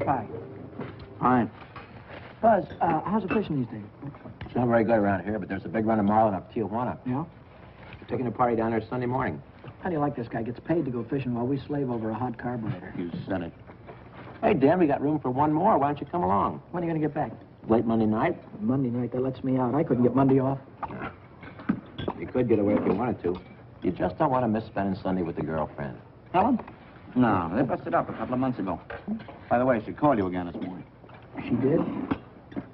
pie. Fine. Buzz, how's the fishing these days? It's not very good around here, but there's a big run of marlin up Tijuana. Yeah? We're taking a party down there Sunday morning. How do you like this guy? Gets paid to go fishing while we slave over a hot carburetor. You said it. Hey, Dan, we got room for one more. Why don't you come along? When are you going to get back? Late Monday night? Monday night, that lets me out. I couldn't get Monday off. You could get away if you wanted to. You just don't want to miss spending Sunday with the girlfriend. Helen? No, they busted up a couple of months ago. By the way, she called you again this morning. She did?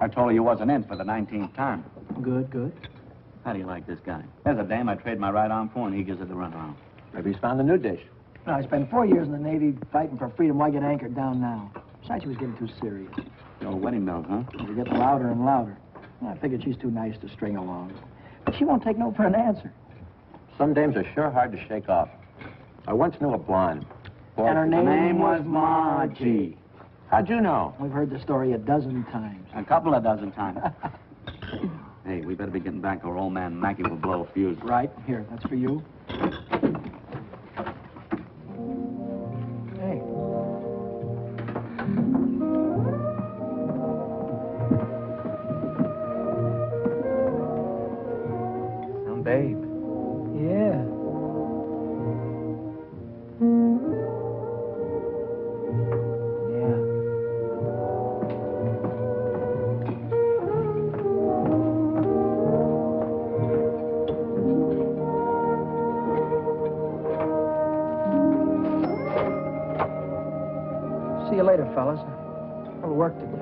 I told her you wasn't in for the 19th time. Good, good. How do you like this guy? There's a dame I trade my right arm for, and he gives it the runaround. Maybe he's found a new dish. No, I spent 4 years in the Navy fighting for freedom. Why get anchored down now? Besides, she was getting too serious. The old wedding bells, huh? It was getting louder and louder. I figured she's too nice to string along. But she won't take no for an answer. Some dames are sure hard to shake off. I once knew a blonde. And her name was Margie. How'd you know? We've heard the story a dozen times. A couple of dozen times. Hey, we better be getting back or old man Mackey will blow a fuse. Right. Here, that's for you. Hey. Some babe. Yeah. See you later, fellas. A little work to do.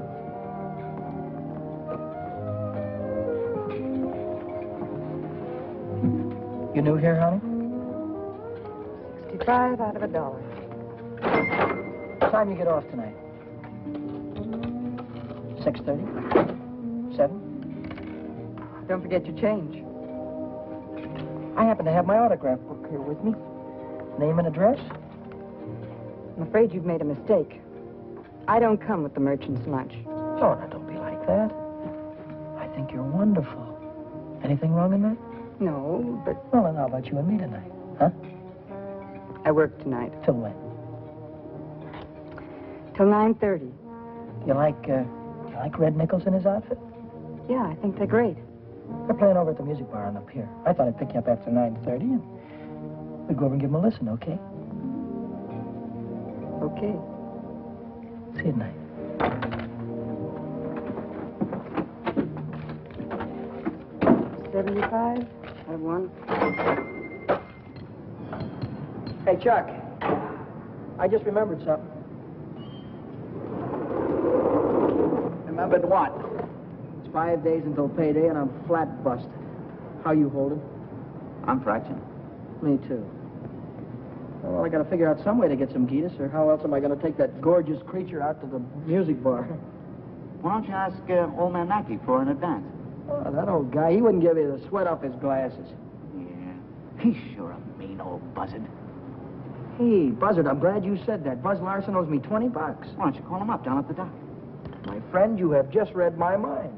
You new here, honey? 65 out of $1. What time you get off tonight? 6:30? 7? Don't forget your change. I happen to have my autograph book here with me. Name and address? I'm afraid you've made a mistake. I don't come with the merchant's lunch. Oh, now, don't be like that. I think you're wonderful. Anything wrong in that? No, but Well, then how about you and me tonight? Huh? I work tonight. Till when? Till 9:30. You like Red Nichols in his outfit? Yeah, I think they're great. They're playing over at the music bar on the pier. I thought I'd pick you up after 9:30 and we'd go over and give them a listen, okay? Okay. See you tonight. $75 out of $1. Hey, Chuck. I just remembered something. Remembered what? It's 5 days until payday and I'm flat busted. How you holding? I'm fractured. Me too. Well, I gotta figure out some way to get some Gitas, or how else am I gonna take that gorgeous creature out to the music bar? Why don't you ask old man Mackey for an advance? Oh, that old guy, he wouldn't give you the sweat off his glasses. Yeah. He's sure a mean old buzzard. Hey, Buzzard, I'm glad you said that. Buzz Larson owes me $20. Why don't you call him up down at the dock? My friend, you have just read my mind.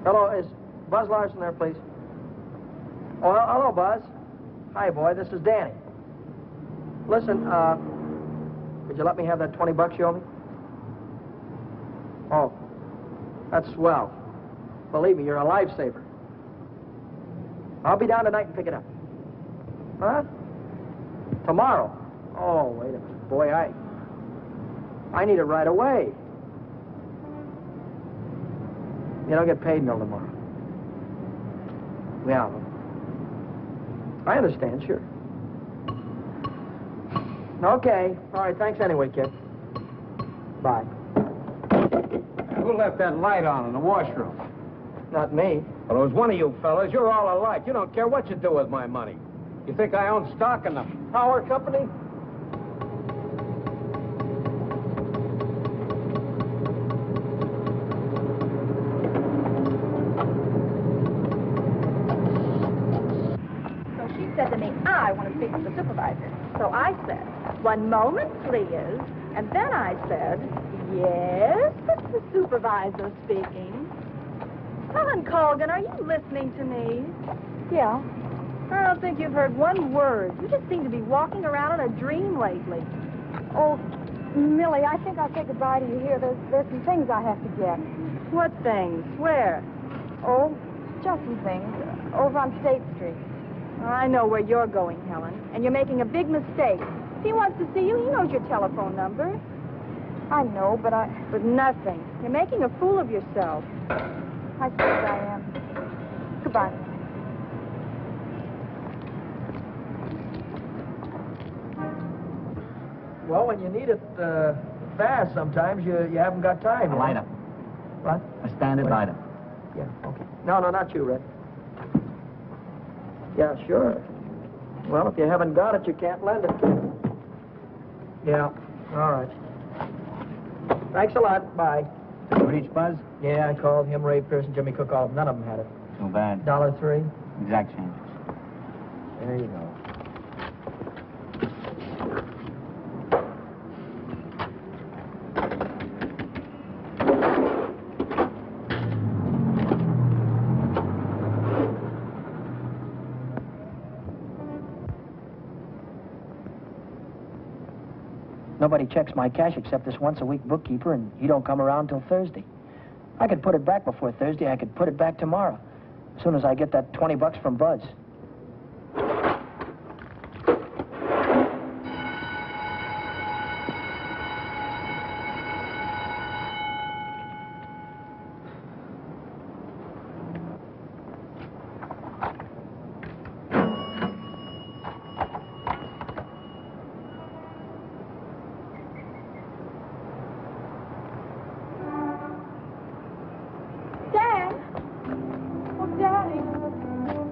Hello, is Buzz Larson there, please? Oh, hello, Buzz. Hi, boy, this is Danny. Listen, could you let me have that $20 you owe me? Oh, that's swell. Believe me, you're a lifesaver. I'll be down tonight and pick it up. Huh? Tomorrow? Oh, wait a minute. Boy, I need it right away. You don't get paid until tomorrow. Yeah. I understand, sure. Okay. All right, thanks anyway, kid. Bye. Who left that light on in the washroom? Not me. Well, it was one of you fellas. You're all alike. You don't care what you do with my money. You think I own stock in the power company? So she said to me, I want to speak with the supervisor. So I said, one moment, please. And then I said, yes, it's the supervisor speaking. Helen Colgan, are you listening to me? Yeah. I don't think you've heard one word. You just seem to be walking around in a dream lately. Oh, Millie, I think I'll say goodbye to you here. There's some things I have to get. What things? Where? Oh, just some things. Over on State Street. I know where you're going, Helen, and you're making a big mistake. If he wants to see you, he knows your telephone number. I know, but But nothing. You're making a fool of yourself. I suppose I am. Goodbye. Well, when you need it fast, sometimes you haven't got time. A light up. What? A standard light up. Yeah, okay. No, not you, Red. Yeah, sure. Well, if you haven't got it, you can't lend it. Yeah, all right. Thanks a lot. Bye. Did you reach Buzz? Yeah, I called him, Ray Pearson, Jimmy Cook, all of them. None of them had it. Too bad. $1.03. Exact change. There you go. Nobody checks my cash except this once-a-week bookkeeper, and he don't come around till Thursday. I could put it back before Thursday. I could put it back tomorrow, as soon as I get that $20 from Buzz.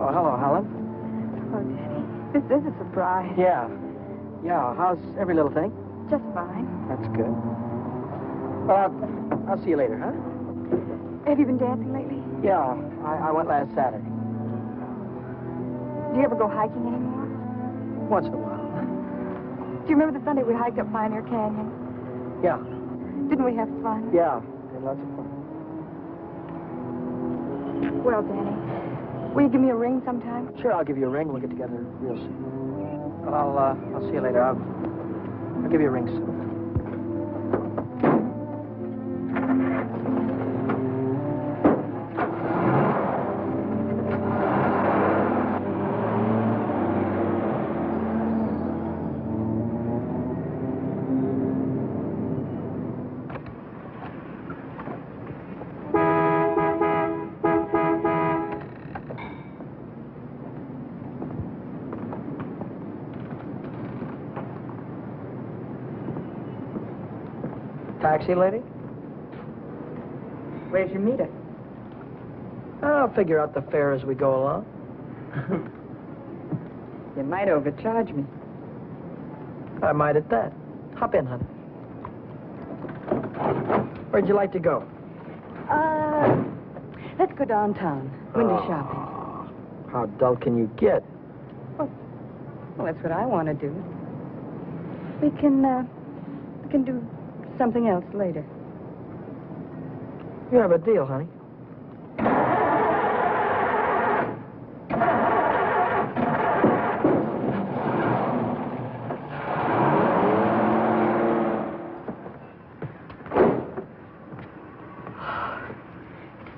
Oh, hello, Helen. Oh, Daddy. This is a surprise. Yeah. Yeah, how's every little thing? Just fine. That's good. I'll see you later, huh? Have you been dancing lately? Yeah, I went last Saturday. Do you ever go hiking anymore? Once in a while. Do you remember the Sunday we hiked up Pioneer Canyon? Yeah. Didn't we have fun? Yeah, had lots of fun. Well, Danny, will you give me a ring sometime? Sure, I'll give you a ring. We'll get together real soon. I'll see you later. I'll give you a ring soon. Taxi, lady? Where's your meter? I'll figure out the fare as we go along. You might overcharge me. I might at that. Hop in, honey. Where'd you like to go? Let's go downtown. Window shopping. How dull can you get? Well, that's what I want to do. We can do something else later. You have a deal, honey.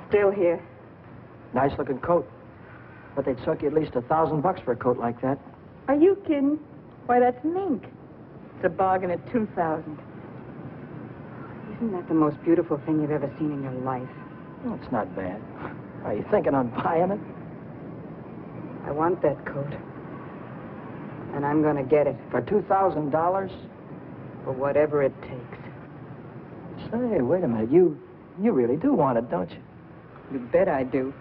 Still here. Nice looking coat. But they'd suck you at least $1,000 for a coat like that. Are you kidding? Why, that's mink. It's a bargain at $2,000. Isn't that the most beautiful thing you've ever seen in your life? Well, it's not bad. Are you thinking on buying it? I want that coat. And I'm going to get it. For $2,000? For whatever it takes. Say, wait a minute. You really do want it, don't you? You bet I do.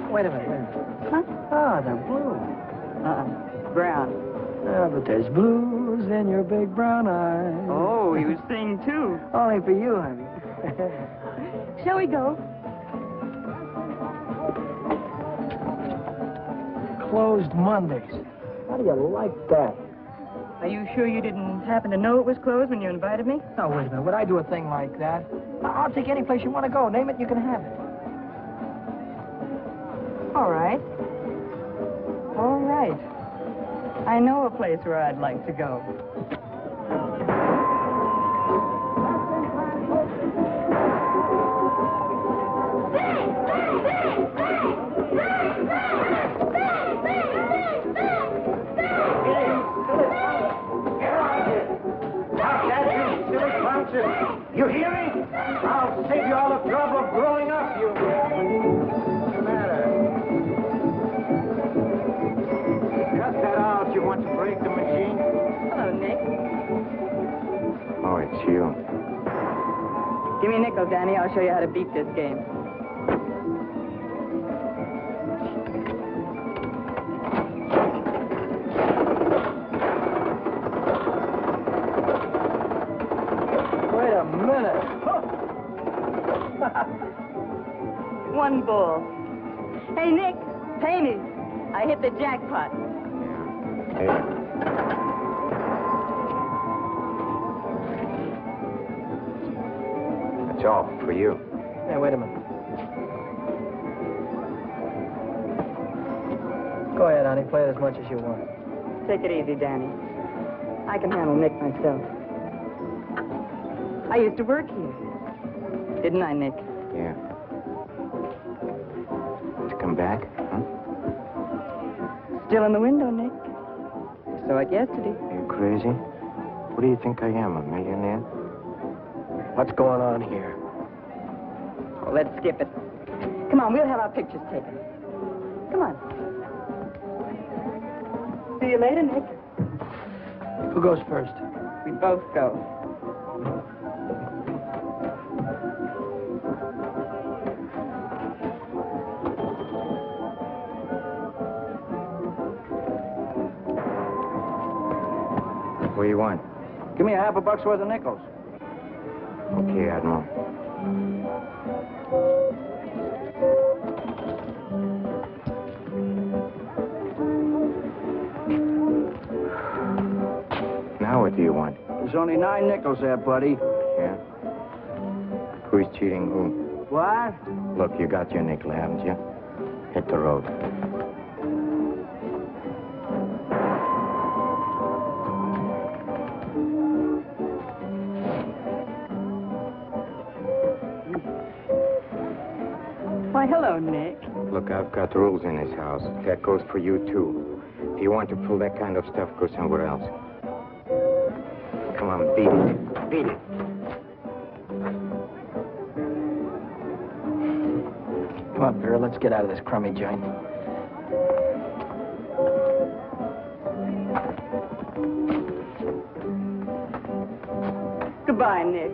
Wait a minute. Huh? Ah, they're blue. Brown. Ah, but there's blues in your big brown eyes. Oh, you sing too. Only for you, honey. Shall we go? closed Mondays. How do you like that? Are you sure you didn't happen to know it was closed when you invited me? No, wait a minute. Would I do a thing like that? I'll take any place you want to go. Name it, you can have it. All right. All right. I know a place where I'd like to go. You hear me? I'll save you all the trouble of growing up, you... What's the matter? Cut that out. You want to break the machine? Hello, Nick. Oh, it's you. Give me a nickel, Danny. I'll show you how to beat this game. Wait a minute. One ball. Hey, Nick, pay me. I hit the jackpot. Hey. That's all for you. Hey, wait a minute. Go ahead, honey. Play it as much as you want. Take it easy, Danny. I can handle Nick myself. I used to work here. Didn't I, Nick? Yeah. To come back, huh? Still in the window, Nick. Saw it yesterday. Are you crazy? What do you think I am, a millionaire? What's going on here? Oh, let's skip it. Come on, we'll have our pictures taken. Come on. See you later, Nick. Who goes first? We both go. What do you want? Give me a half a buck's worth of nickels. Okay, Admiral. Now what do you want? There's only 9 nickels there, buddy. Yeah? Who's cheating who? What? Look, you got your nickel, haven't you? Hit the road. Why, hello, Nick. Look, I've got rules in this house. That goes for you, too. If you want to pull that kind of stuff, go somewhere else. Come on, beat it. Beat it. Come on, Vera, let's get out of this crummy joint. Goodbye, Nick.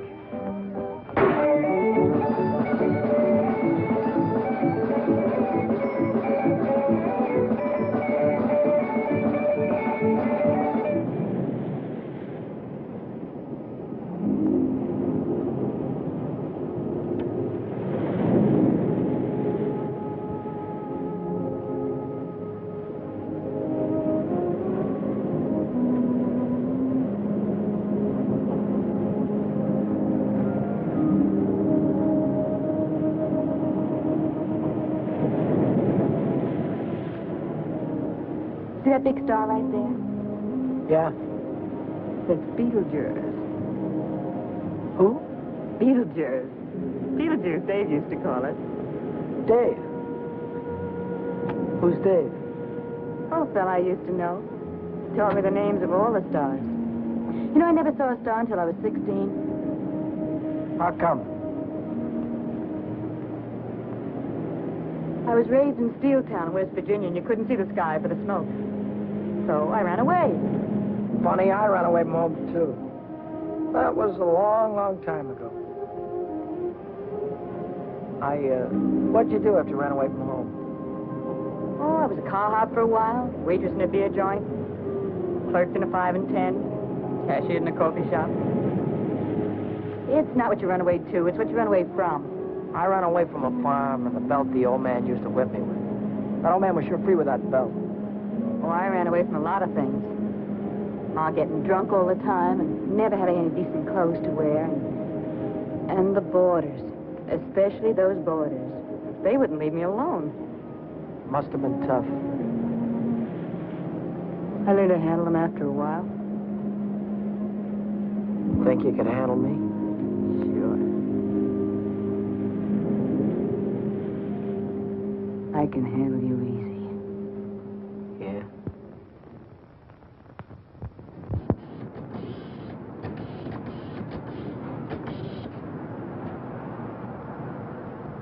See that big star right there? Yeah? It's Beetlejuice. Who? Beetlejuice. Beetlejuice, Dave used to call it. Dave. Who's Dave? Oh, fella I used to know. Taught me the names of all the stars. You know, I never saw a star until I was 16. How come? I was raised in Steeltown, West Virginia, and you couldn't see the sky for the smoke. So I ran away. Funny, I ran away from home, too. That was a long, long time ago. What'd you do after you ran away from home? Oh, I was a car hop for a while, waitress in a beer joint, clerked in a 5 and 10, cashiered in a coffee shop. It's not what you run away to, it's what you run away from. I ran away from a farm and the belt the old man used to whip me with. That old man was sure free with that belt. away from a lot of things. Ma getting drunk all the time and never having any decent clothes to wear. And the boarders, especially those boarders. They wouldn't leave me alone. Must have been tough. I learned to handle them after a while. Think you could handle me? Sure. I can handle you easy. Yeah.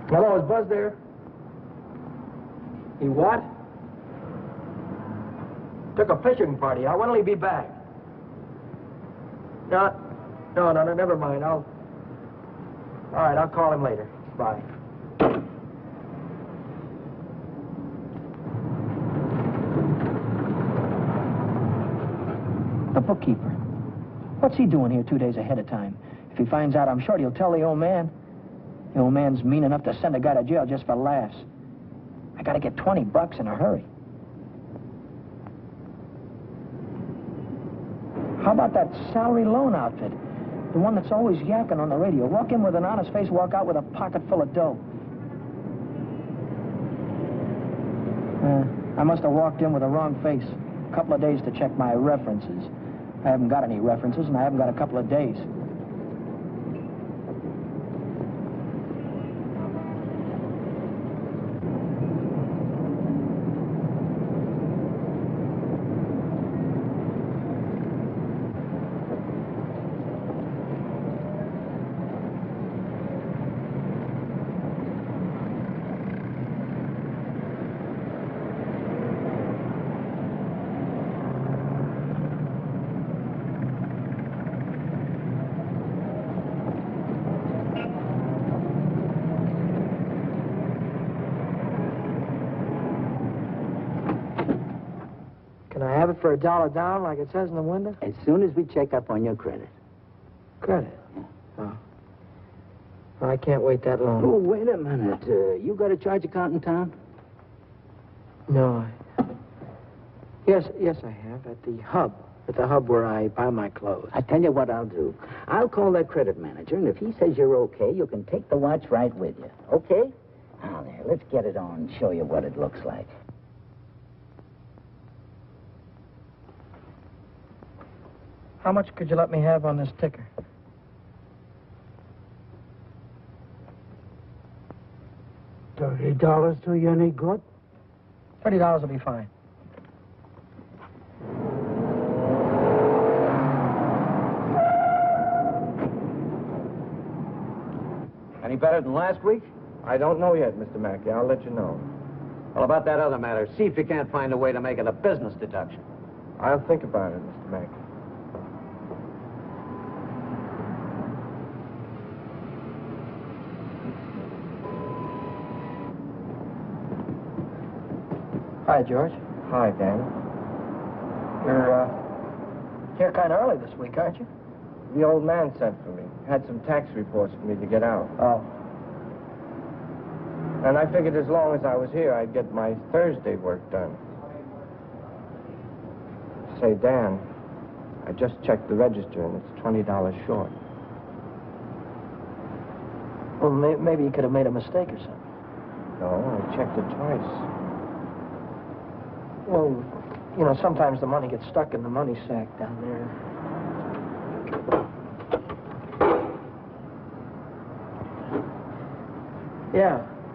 Hello, is Buzz there? He what? Took a fishing party. When'll he be back? No, never mind. All right, I'll call him later. Bye. The bookkeeper. What's he doing here 2 days ahead of time? If he finds out, I'm sure he'll tell the old man. The old man's mean enough to send a guy to jail just for laughs. I gotta get $20 in a hurry. How about that salary loan outfit? The one that's always yakking on the radio. Walk in with an honest face, walk out with a pocket full of dough. I must have walked in with the wrong face. A couple of days to check my references. I haven't got any references, and I haven't got a couple of days. Can I have it for $1 down, like it says in the window? As soon as we check up on your credit. Credit? Oh. Well, I can't wait that long. Oh, wait a minute. You got a charge account in town? No, Yes, I have. At the hub. At the hub where I buy my clothes. I tell you what I'll do. I'll call that credit manager, and if he says you're okay, you can take the watch right with you. Okay? Now, there, let's get it on and show you what it looks like. How much could you let me have on this ticker? $30 do you any good? $30 will be fine. Any better than last week? I don't know yet, Mr. Mackey. I'll let you know. Well, about that other matter, see if you can't find a way to make it a business deduction. I'll think about it, Mr. Mackey. Hi, George. Hi, Dan. You're here kind of early this week, aren't you? The old man sent for me. Had some tax reports for me to get out. Oh. And I figured as long as I was here, I'd get my Thursday work done. Say, Dan, I just checked the register, and it's $20 short. Well, maybe you could have made a mistake or something. No, I checked it twice. Well, you know, sometimes the money gets stuck in the money sack down there.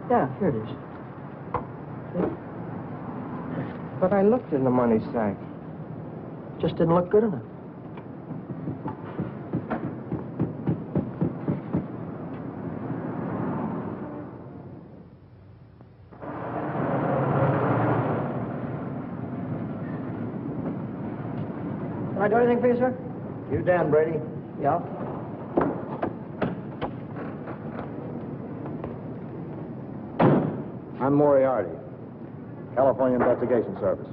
Yeah, here it is. See? But I looked in the money sack. Just didn't look good enough. Can I do anything for you, sir? You Dan Brady? Yeah. I'm Moriarty, California Investigation Service.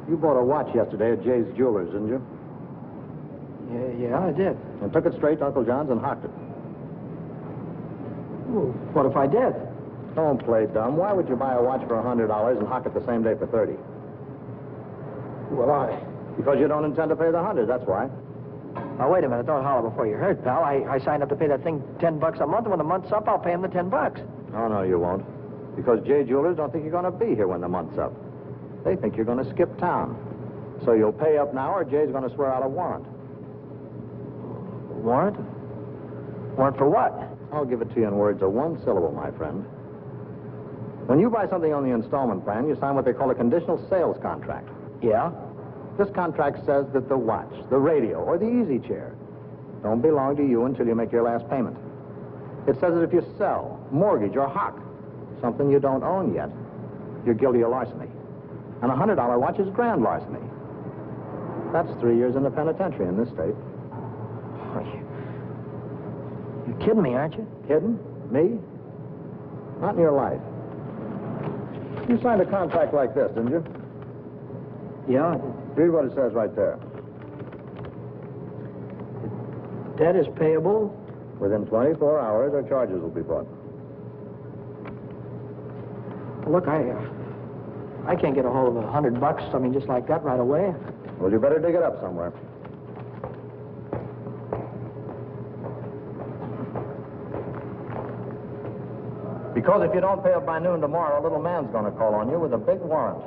You bought a watch yesterday at Jay's Jewelers, didn't you? Yeah, I did. And took it straight to Uncle John's and hocked it. Well, what if I did? Don't play dumb. Why would you buy a watch for $100 and hock it the same day for $30? Well, Because you don't intend to pay the 100, that's why. Now, wait a minute. Don't holler before you hurt, pal. I signed up to pay that thing $10 a month, and when the month's up, I'll pay him the $10. Oh, no, you won't. Because J Jewelers don't think you're going to be here when the month's up. They think you're going to skip town. So you'll pay up now, or Jay's going to swear out a warrant. Warrant? Warrant for what? I'll give it to you in words of one syllable, my friend. When you buy something on the installment plan, you sign what they call a conditional sales contract. Yeah? This contract says that the watch, the radio, or the easy chair don't belong to you until you make your last payment. It says that if you sell, mortgage, or hock something you don't own yet, you're guilty of larceny. And a $100 watch is grand larceny. That's 3 years in the penitentiary in this state. You're kidding me, aren't you? Kidding? Me? Not in your life. You signed a contract like this, didn't you? Yeah. Read what it says right there. Debt is payable. Within 24 hours, our charges will be brought. Look, I can't get a hold of $100, I mean, just like that right away. Well, you better dig it up somewhere. Because if you don't pay up by noon tomorrow, a little man's going to call on you with a big warrant.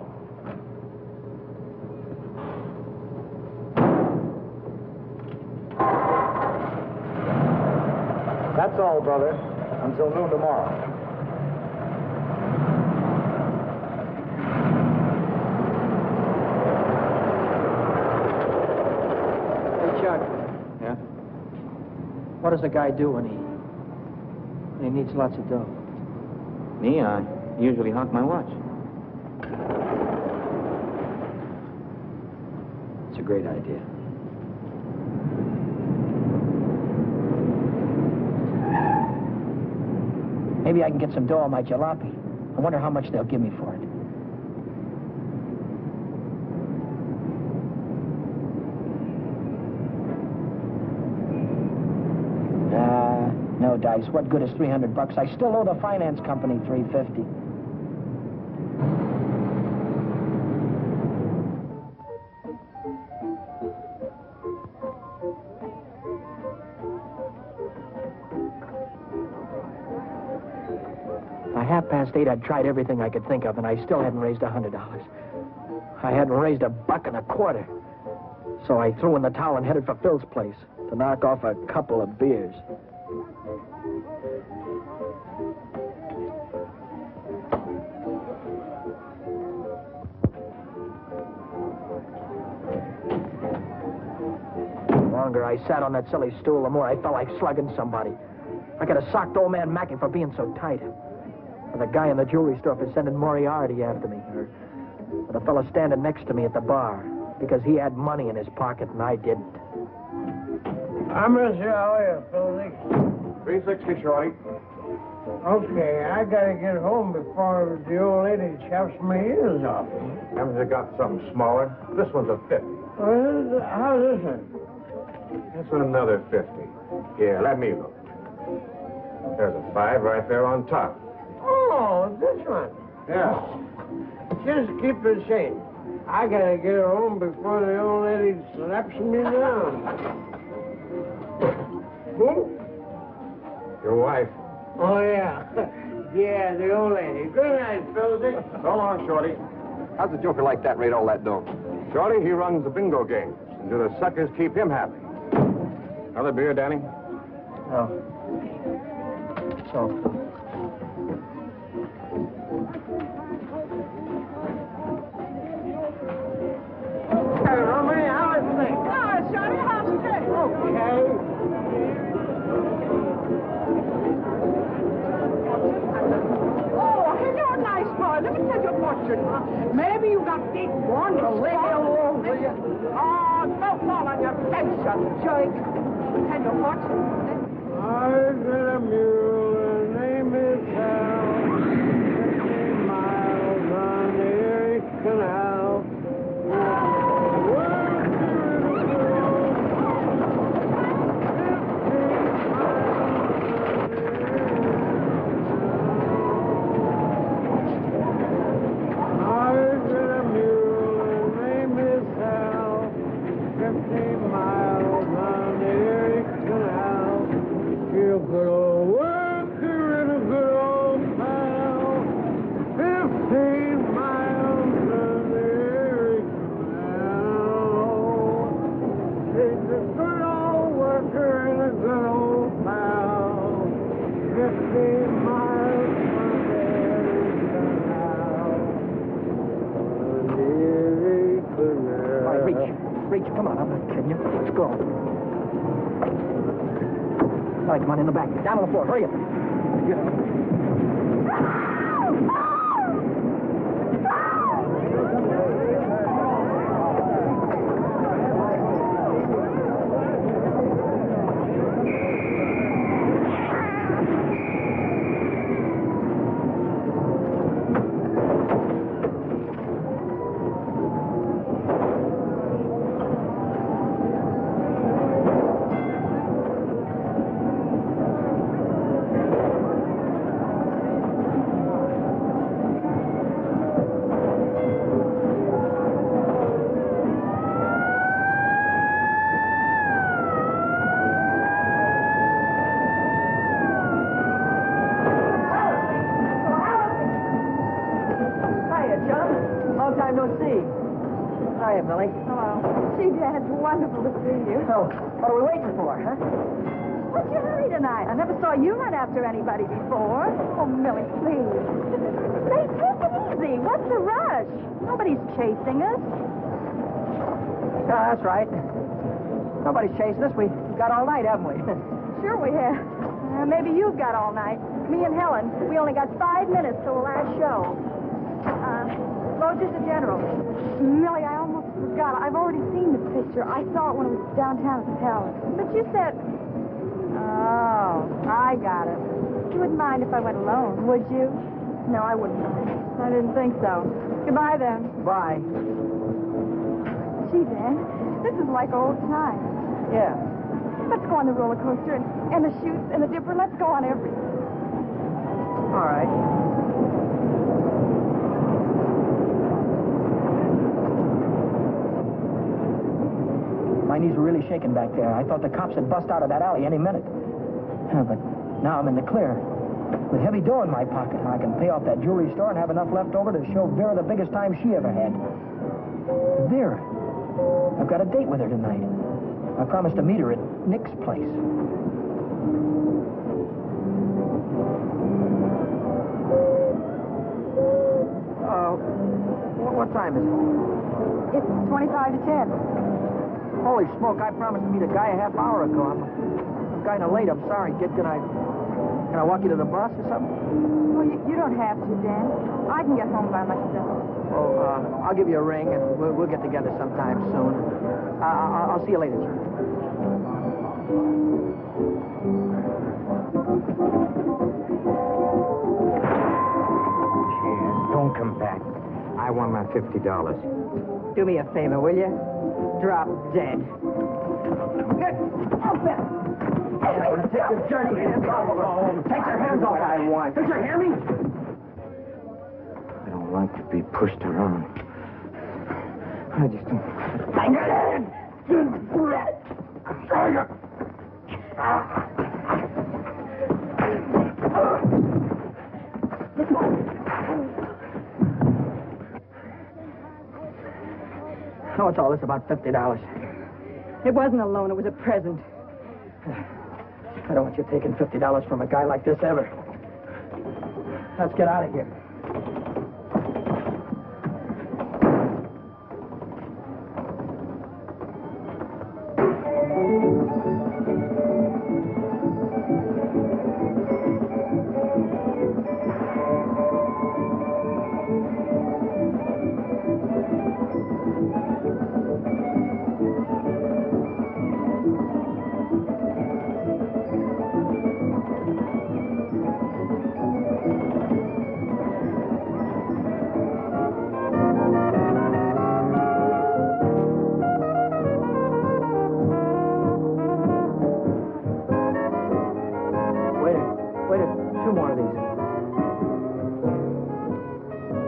That's all, brother. Until noon tomorrow. Hey, Chuck, Yeah? what does a guy do when he needs lots of dough? Me, I usually honk my watch. It's a great idea. Maybe I can get some dough on my jalopy. I wonder how much they'll give me for it. No, Dice. What good is $300? I still owe the finance company $350. By 8:30, I'd tried everything I could think of, and I still hadn't raised $100. I hadn't raised $1.25. So I threw in the towel and headed for Phil's place to knock off a couple of beers. The longer I sat on that silly stool, the more I felt like slugging somebody. I could have socked old man Mackey for being so tight. Or the guy in the jewelry store for sending Moriarty after me. Or the fellow standing next to me at the bar because he had money in his pocket and I didn't. I'm going to see how are you, Philly? 360, Shorty. Okay, I got to get home before the old lady chops my ears off. Haven't you got something smaller? This one's a 50. How's this one? This one another 50. Here, let me look. There's a 5 right there on top. Oh, this one. Yeah. Just keep the same. I got to get home before the old lady slaps me down. Who? Your wife. Oh, yeah. Yeah, the old lady. Good night, Philly. So long, Shorty. How's a joker like that rate all that dough? Shorty, he runs the bingo games. And do the suckers keep him happy? Another beer, Danny? Oh. So. Hey, Romany, how is things? Oh, Johnny, how's it going? Okay. Oh, hello, nice boy. Let me tell you a fortune. Maybe you got big one. Leave me alone, will you? Oh, don't fall on your face, you jerk. Tell you a fortune. I've got a mule, her name is Hal. 50 miles on the Erie Canal. I've got a mule, her name is reach. Come on, I'm not kidding you. Let's go. All right, come on, in the back. Down on the floor. Hurry up. Hiya, Millie. Hello. Gee, Dad, it's wonderful to see you. So, what are we waiting for, huh? What's your hurry tonight? I never saw you run after anybody before. Oh, Millie, please. Hey, take it easy. What's the rush? Nobody's chasing us. That's right. Nobody's chasing us. We've got all night, haven't we? Sure we have. Maybe you've got all night. Me and Helen, we only got 5 minutes till the last show. Rogers the General. Millie, I almost forgot. I've already seen the picture. I saw it when it was downtown at the Palace. But you said... Oh, I got it. You wouldn't mind if I went alone, would you? No, I wouldn't mind. I didn't think so. Goodbye, then. Bye. Gee, Dan, this is like old times. Yeah. Let's go on the roller coaster and the chutes and the dipper. Let's go on everything. All right. My knees were really shaking back there. I thought the cops had bust out of that alley any minute. But now I'm in the clear. With heavy dough in my pocket, I can pay off that jewelry store and have enough left over to show Vera the biggest time she ever had. Vera. I've got a date with her tonight. I promised to meet her at Nick's place. What time is it? It's 25 to 10. Holy smoke, I promised to meet a guy a half hour ago. I'm kind of late. I'm sorry, kid. Can I walk you to the bus or something? Well, you don't have to, Dan. I can get home by myself. Well, I'll give you a ring, and we'll get together sometime soon. I'll see you later, sir. Cheers. Don't come back. I want my $50. Do me a favor, will you? Drop dead. Good. Open. I'm going to take your dirty hands off of her. Take your hands off. I want. Did you hear me? I don't like to be pushed around. I just don't... Oh, what's all this about $50? It wasn't a loan, it was a present. I don't want you taking $50 from a guy like this ever. Let's get out of here.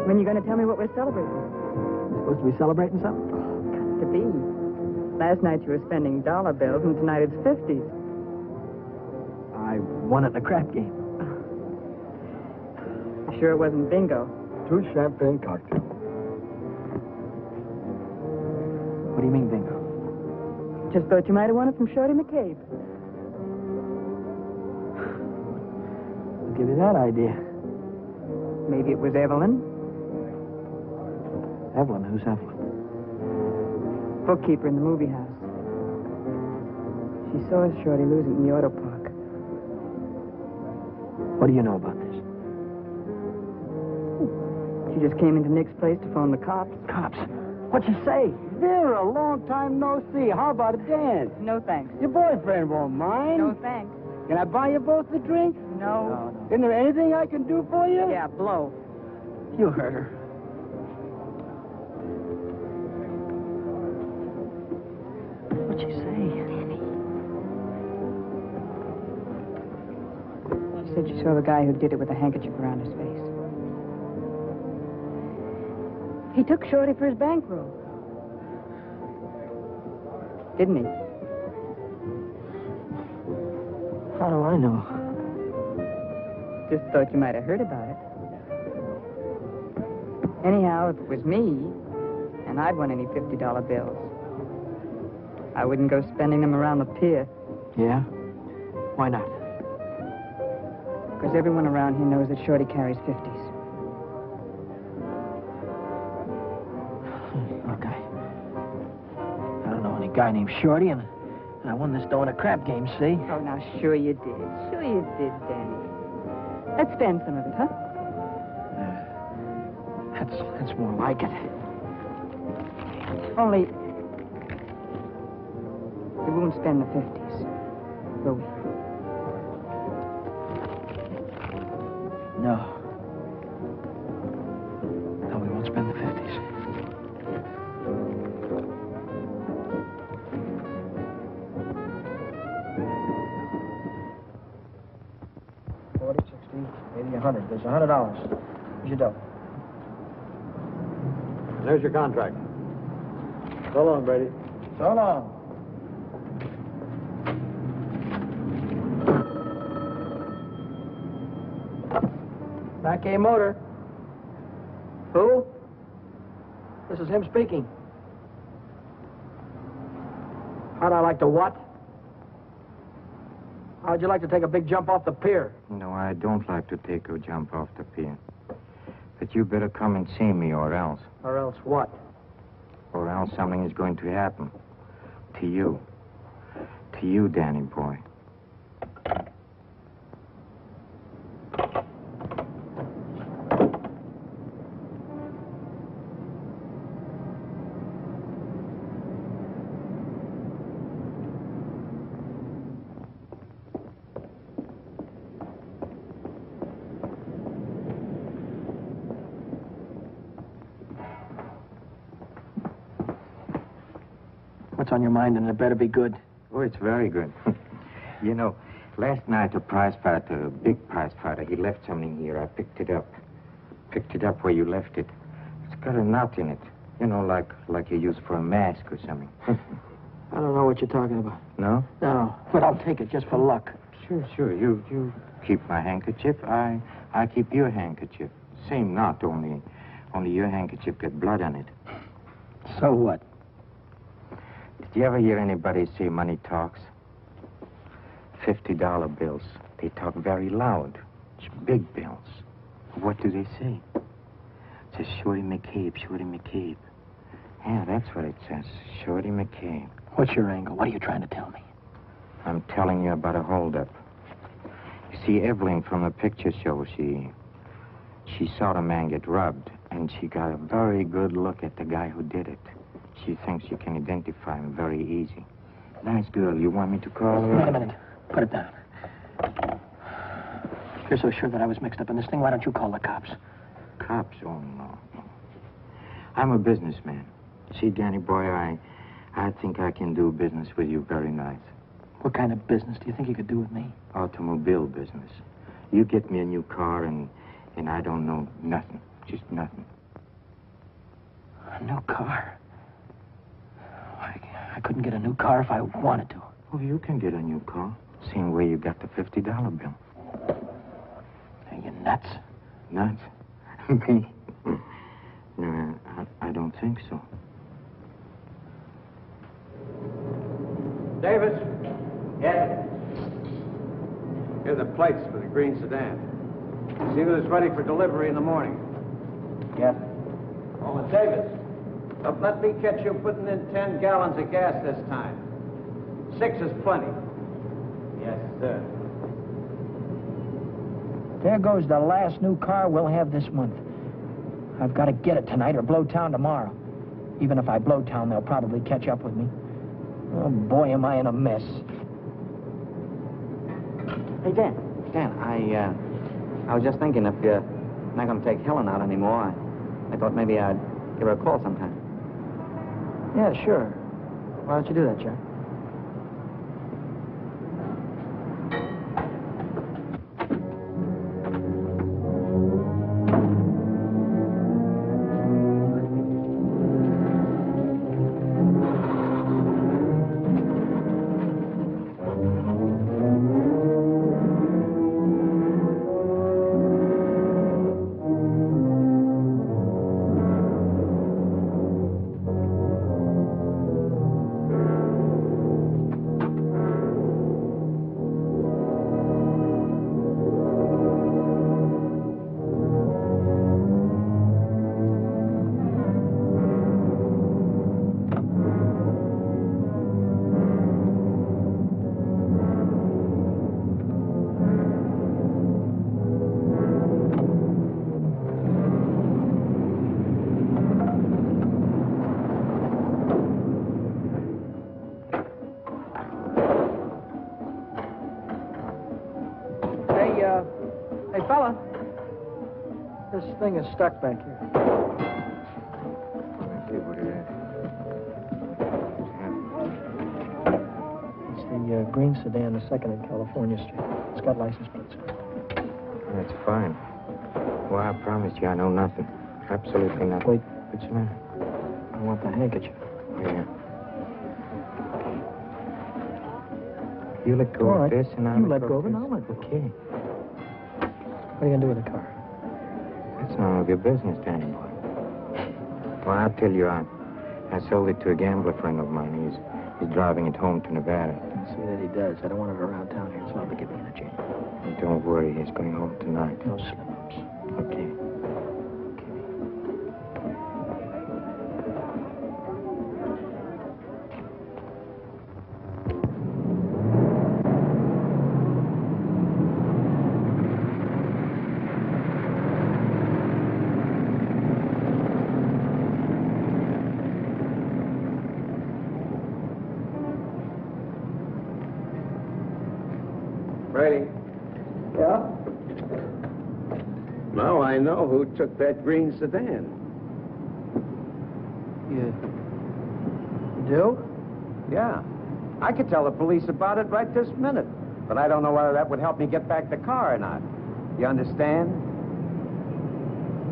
When you going to tell me what we're celebrating? Supposed to be celebrating something? To be. Last night you were spending dollar bills, and tonight it's 50s. I won at the crap game. You sure it wasn't bingo? 2 champagne cocktails. What do you mean, bingo? Just thought you might have won it from Shorty McCabe. I'll give you that idea. Maybe it was Evelyn. Evelyn? Who's Evelyn? bookkeeper in the movie house. She saw Shorty lose it in the auto park. What do you know about this? She just came into Nick's place to phone the cops. Cops? What'd you say? Vera, long time no see. How about a dance? No thanks. Your boyfriend won't mind. No thanks. Can I buy you both a drink? No. Isn't there anything I can do for you? Yeah, blow. You heard her. What'd she say? She said she saw the guy who did it with a handkerchief around his face. He took Shorty for his bankroll. Didn't he? How do I know? Just thought you might have heard about it. Anyhow, if it was me, and I'd won any $50 bills, I wouldn't go spending them around the pier. Yeah? Why not? Because everyone around here knows that Shorty carries 50s. Look, I don't know any guy named Shorty, and I won this dough in a crap game, see? Oh, now, sure you did. Sure you did, Danny. Let's spend some of it, huh? That's more like it. Only, we won't spend the 50s, will we? No. No, we won't spend the 50s. $40, $60, $80, $100. There's $100. Here's your dough. There's your contract. So long, Brady. So long. Back A Motor. Who? This is him speaking. How'd I like to what? How'd you like to take a big jump off the pier? No, I don't like to take a jump off the pier. But you better come and see me, or else. Or else what? Or else something is going to happen. To you. To you, Danny boy. What's on your mind, and it better be good. Oh, it's very good. You know, last night a prize fighter, a big prize fighter, he left something here. I picked it up. Picked it up where you left it. It's got a knot in it. You know, like you use for a mask or something. I don't know what you're talking about. No? No, but I'll take it just for luck. Sure. You keep my handkerchief. I keep your handkerchief. Same knot, only your handkerchief got blood on it. So what? Did you ever hear anybody say money talks? $50 bills. They talk very loud. It's big bills. What do they say? It says Shorty McCabe, Shorty McCabe. Yeah, that's what it says. Shorty McCabe. What's your angle? What are you trying to tell me? I'm telling you about a holdup. You see, Evelyn from the picture show, she saw the man get robbed, and she got a very good look at the guy who did it. She thinks you can identify him very easy. Nice girl. You want me to call her? Wait a minute. Put it down. If you're so sure that I was mixed up in this thing, why don't you call the cops? Cops? Oh, no. I'm a businessman. See, Danny boy, I think I can do business with you very nice. What kind of business do you think you could do with me? Automobile business. You get me a new car, and I don't know nothing. Just nothing. A new car? I couldn't get a new car if I wanted to. Oh, you can get a new car. Same way you got the $50 bill. Are you nuts? Nuts? Me? No, I don't think so. Davis, Yes? here are the plates for the green sedan. See that it's ready for delivery in the morning. Yes. Oh, and Davis, But let me catch you putting in 10 gallons of gas this time. 6 is plenty. Yes, sir. There goes the last new car we'll have this month. I've got to get it tonight or blow town tomorrow. Even if I blow town, they'll probably catch up with me. Oh, boy, am I in a mess. Hey, Dan. Dan, I was just thinking if you're not going to take Helen out anymore, I thought maybe I'd give her a call sometime. Yeah, sure. Why don't you do that, Jack? Hey, fella. This thing is stuck back here. Let's see what it is. It's the green sedan, the second in California Street. It's got license plates. That's fine. Well, I promise you I know nothing. Absolutely nothing. Wait, what's the matter? I want the handkerchief. Yeah. You let go All of right. this and I'll You let go of it, this. and I'll let go. Okay. What are you going to do with the car? That's none of your business, Danny boy. Well, I'll tell you, I sold it to a gambler friend of mine. He's driving it home to Nevada. I'll see that he does. I don't want it around town here. It's liable to get me in a jam. And don't worry, he's going home tonight. No slip-ups. Okay. Brady. Yeah? Now I know who took that green sedan. You do? Yeah. I could tell the police about it right this minute. But I don't know whether that would help me get back the car or not. You understand?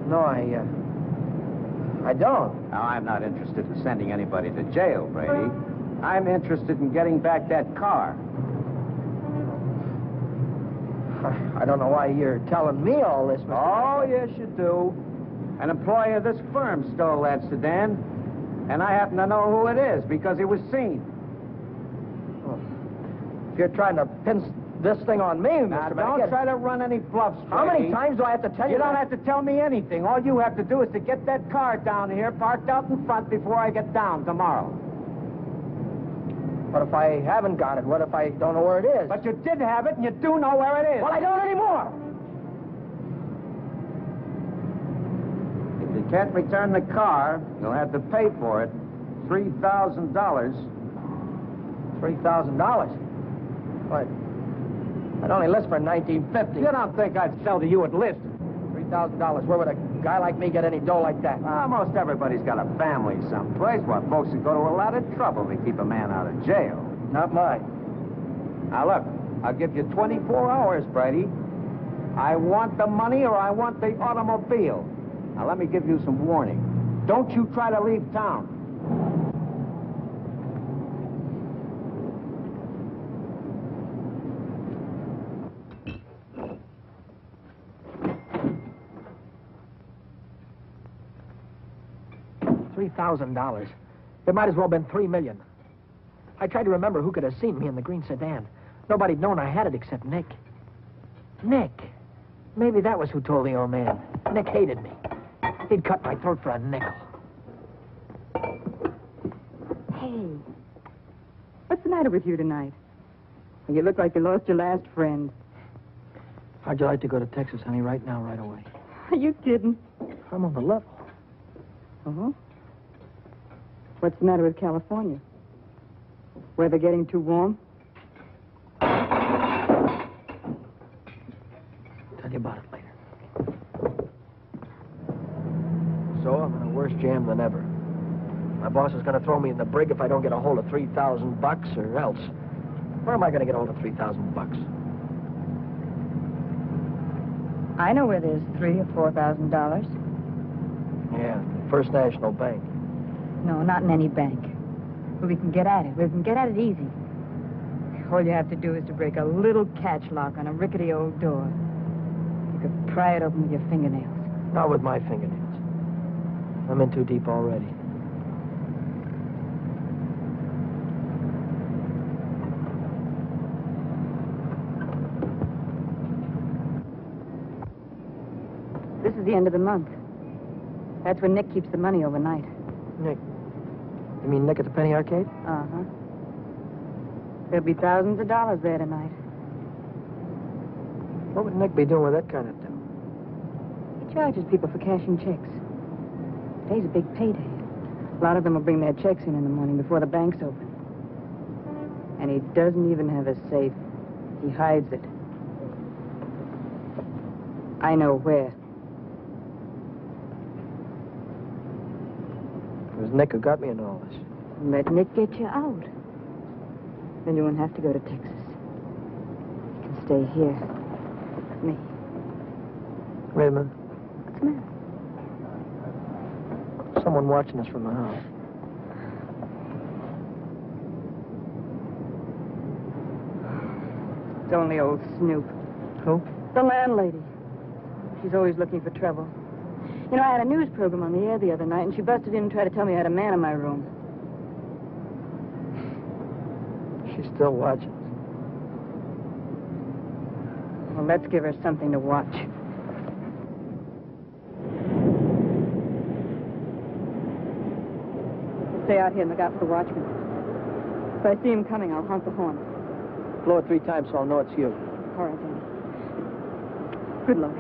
No, I don't. Now, I'm not interested in sending anybody to jail, Brady. I'm interested in getting back that car. I don't know why you're telling me all this, Mr. Oh, yes, you do. An employee of this firm stole that sedan, and I happen to know who it is because he was seen. If you're trying to pin this thing on me, Now, Mr. don't try to run any bluffs, Brady. How many times do I have to tell you You don't that? have to tell me anything. All you have to do is to get that car down here, parked out in front before I get down tomorrow. What if I haven't got it? What if I don't know where it is? But you did have it, and you do know where it is. Well, I don't anymore. If you can't return the car, you'll have to pay for it. $3,000. $3,000? What? I'd only list for $1,950. You don't think I'd sell to you at list? $3,000. Where would a guy like me get any dough like that? Most everybody's got a family someplace. What, folks would go to a lot of trouble to keep a man out of jail. Not mine. Now, look, I'll give you 24 hours, Brady. I want the money or I want the automobile. Now, let me give you some warning. Don't you try to leave town. $3,000. It might as well have been $3 million. I tried to remember who could have seen me in the green sedan. Nobody'd known I had it except Nick. Nick. Maybe that was who told the old man. Nick hated me. He'd cut my throat for a nickel. Hey, what's the matter with you tonight? You look like you lost your last friend. How'd you like to go to Texas, honey, right now, right away? Are you kidding? I'm on the level. Uh-huh. What's the matter with California? Weather getting too warm? Tell you about it later. So I'm in a worse jam than ever. My boss is going to throw me in the brig if I don't get a hold of $3,000 or else. Where am I going to get a hold of $3,000? I know where there's $3,000 or $4,000. Yeah, First National Bank. No, not in any bank. But we can get at it. We can get at it easy. All you have to do is to break a little catch lock on a rickety old door. You could pry it open with your fingernails. Not with my fingernails. I'm in too deep already. This is the end of the month. That's when Nick keeps the money overnight. Nick? You mean Nick at the Penny Arcade? Uh-huh. There'll be thousands of dollars there tonight. What would Nick be doing with that kind of dough? He charges people for cashing checks. Today's a big payday. A lot of them will bring their checks in the morning before the bank's open. And he doesn't even have a safe. He hides it. I know where. It was Nick who got me in all this. Let Nick get you out. Then you won't have to go to Texas. You can stay here with me. Wait a minute. What's the matter? Someone watching us from the house. It's only old Snoop. Who? The landlady. She's always looking for trouble. You know, I had a news program on the air the other night, and she busted in and tried to tell me I had a man in my room. She's still watching us. Well, let's give her something to watch. Stay out here and look out for the watchman. If I see him coming, I'll honk the horn. Blow it 3 times so I'll know it's you. All right, then. Good luck.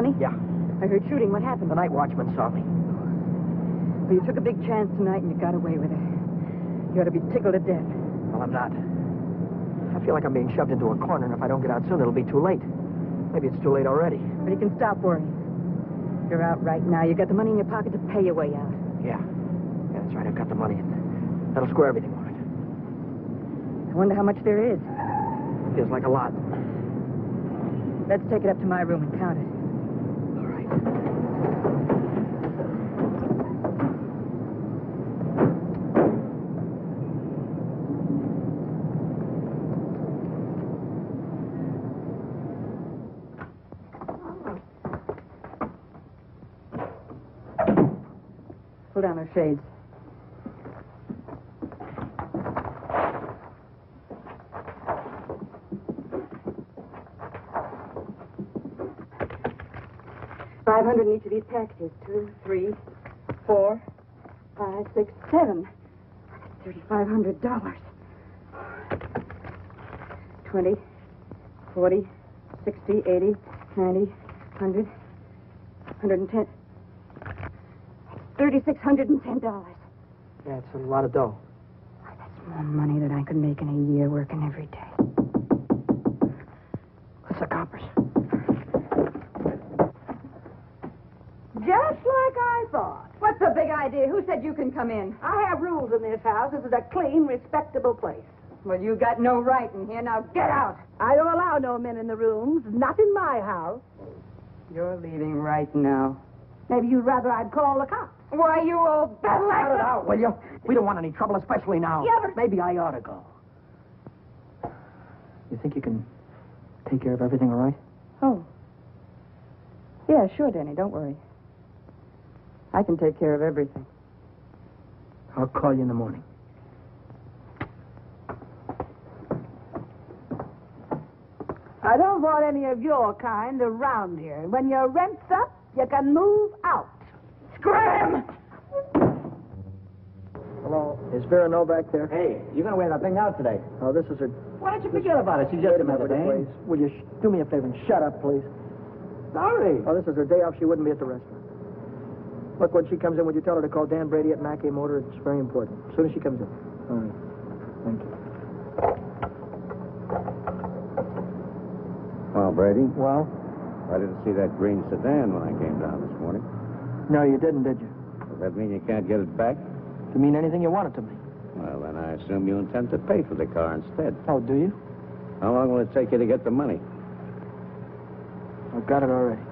money? Yeah. I heard shooting. What happened? The night watchman saw me. Well, you took a big chance tonight and you got away with it. You ought to be tickled to death. Well, I'm not. I feel like I'm being shoved into a corner, and if I don't get out soon, it'll be too late. Maybe it's too late already. But you can stop worrying. You're out right now. You got the money in your pocket to pay your way out. Yeah. Yeah, that's right. I've got the money. That'll square everything all right. I wonder how much there is. Feels like a lot. Let's take it up to my room and count it. All right. Pull down those shades. $500 in each of these packages. 2, 3, 4, 5, 6, 7. $3,500. 20, 40, 60, 80, 90, 100, 110. $3,610. Yeah, it's a lot of dough. That's more money than I could make in a year working every day. That's the coppers. Just like I thought. What's the big idea? Who said you can come in? I have rules in this house. This is a clean, respectable place. Well, you got no right in here. Now get out. I don't allow no men in the rooms. Not in my house. You're leaving right now. Maybe you'd rather I'd call the cops. Why, you old Cut it bastard! out, will you? We don't want any trouble, especially now. Yeah, but- Maybe I ought to go. You think you can take care of everything all right? Oh. Yeah, sure, Danny. Don't worry. I can take care of everything. I'll call you in the morning. I don't want any of your kind around here. When your rent's up, you can move out. Scram! Hello. Is Vera Novak there? Hey, you're going to wear that thing out today. Oh, this is her... Why don't you forget about it? She's just Wait a another minute, thing. please. Will you do me a favor and shut up, please? Sorry. Oh, this is her day off. She wouldn't be at the restaurant. Look, when she comes in, would you tell her to call Dan Brady at Mackey Motor? It's very important. As soon as she comes in. All right. Thank you. Well, Brady, Well? I didn't see that green sedan when I came down this morning. No, you didn't, did you? Does that mean you can't get it back? To mean anything you want it to me. Well, then I assume you intend to pay for the car instead. Oh, do you? How long will it take you to get the money? I've got it already.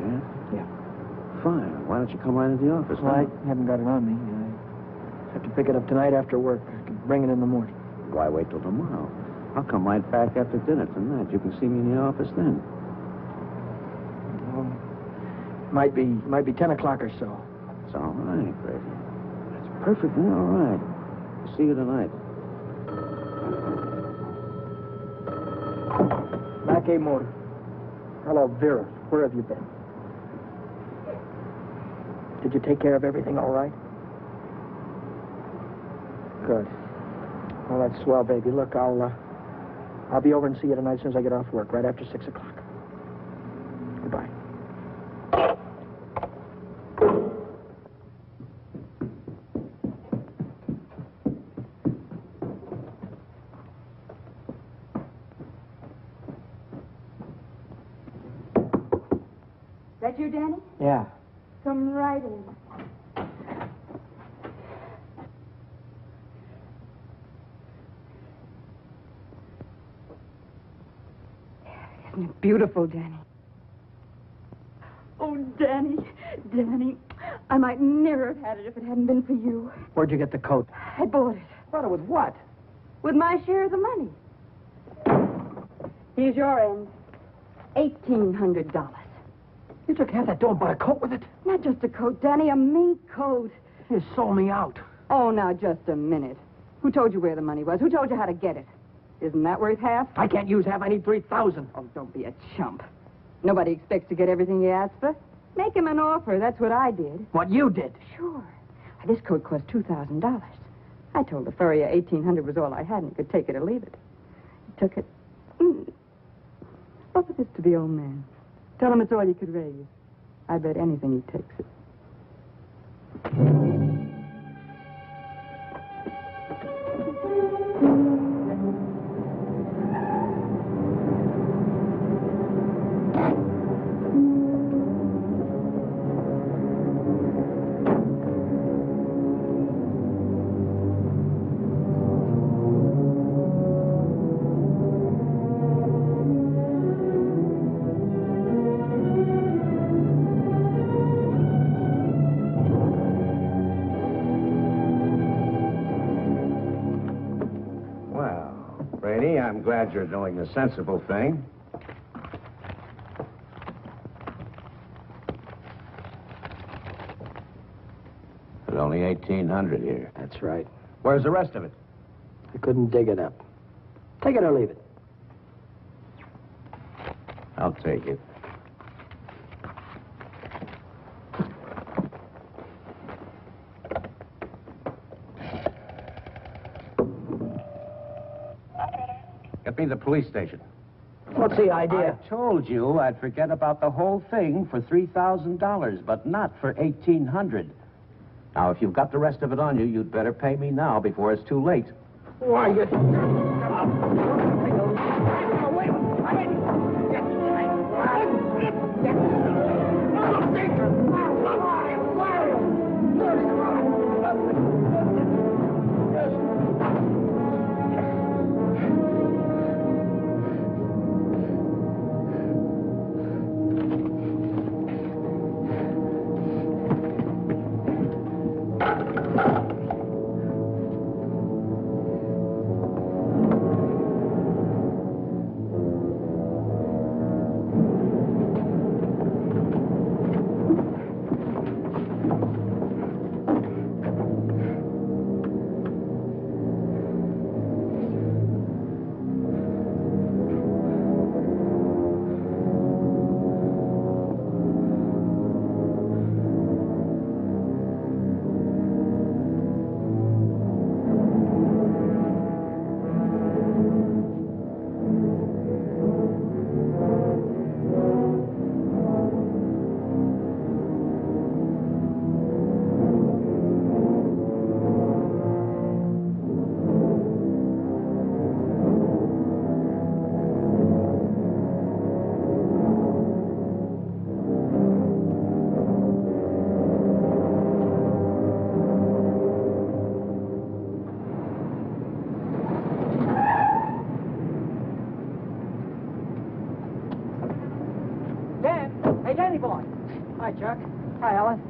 Yeah? Yeah. Fine. Why don't you come right into the office? Well, now? I haven't got it on me. I have to pick it up tonight after work. I can bring it in the morning. Why wait till tomorrow? I'll come right back after dinner tonight. You can see me in the office then. Might be 10 o'clock or so. It's all right, Brady. It's perfectly all right. See you tonight. Mackey Motor. Hello, Vera. Where have you been? Did you take care of everything all right? Good. Well, that's swell, baby. Look, I'll be over and see you tonight as soon as I get off work, right after 6 o'clock. Goodbye. That you, Danny? Yeah. Come right in. Isn't it beautiful, Danny? Oh, Danny, Danny, I might never have had it if it hadn't been for you. Where'd you get the coat? I bought it. Bought it with what? With my share of the money. Here's your end. $1,800. You took half that dough and bought a coat with it? Not just a coat, Danny, a mink coat. You sold me out. Oh, now, just a minute. Who told you where the money was? Who told you how to get it? Isn't that worth half? I can't use half. I need 3,000. Oh, don't be a chump. Nobody expects to get everything you ask for. Make him an offer. That's what I did. What you did? Sure. This coat cost $2,000. I told the furrier $1,800 was all I had, and he could take it or leave it. He took it. Offer this to the old man. Tell him it's all you could raise. I bet anything he takes it. I'm glad you're doing the sensible thing. There's only 1,800 here. That's right. Where's the rest of it? I couldn't dig it up. Take it or leave it. I'll take it. Get me the police station. What's the idea? I told you I'd forget about the whole thing for $3,000, but not for $1,800. Now, if you've got the rest of it on you, you'd better pay me now before it's too late. Why, you... Hi, Chuck. Hi, Ellen.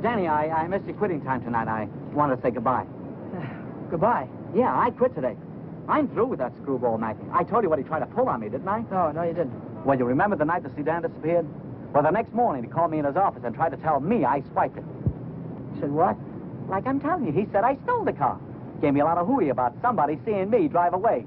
Danny, I missed your quitting time tonight. I wanted to say goodbye. Goodbye. Yeah, I quit today. I'm through with that screwball knifing. I told you what he tried to pull on me, didn't I? No, you didn't. Well, you remember the night the sedan disappeared? Well, the next morning he called me in his office and tried to tell me I swiped it. You said what? Like I'm telling you, he said I stole the car. Gave me a lot of hooey about somebody seeing me drive away.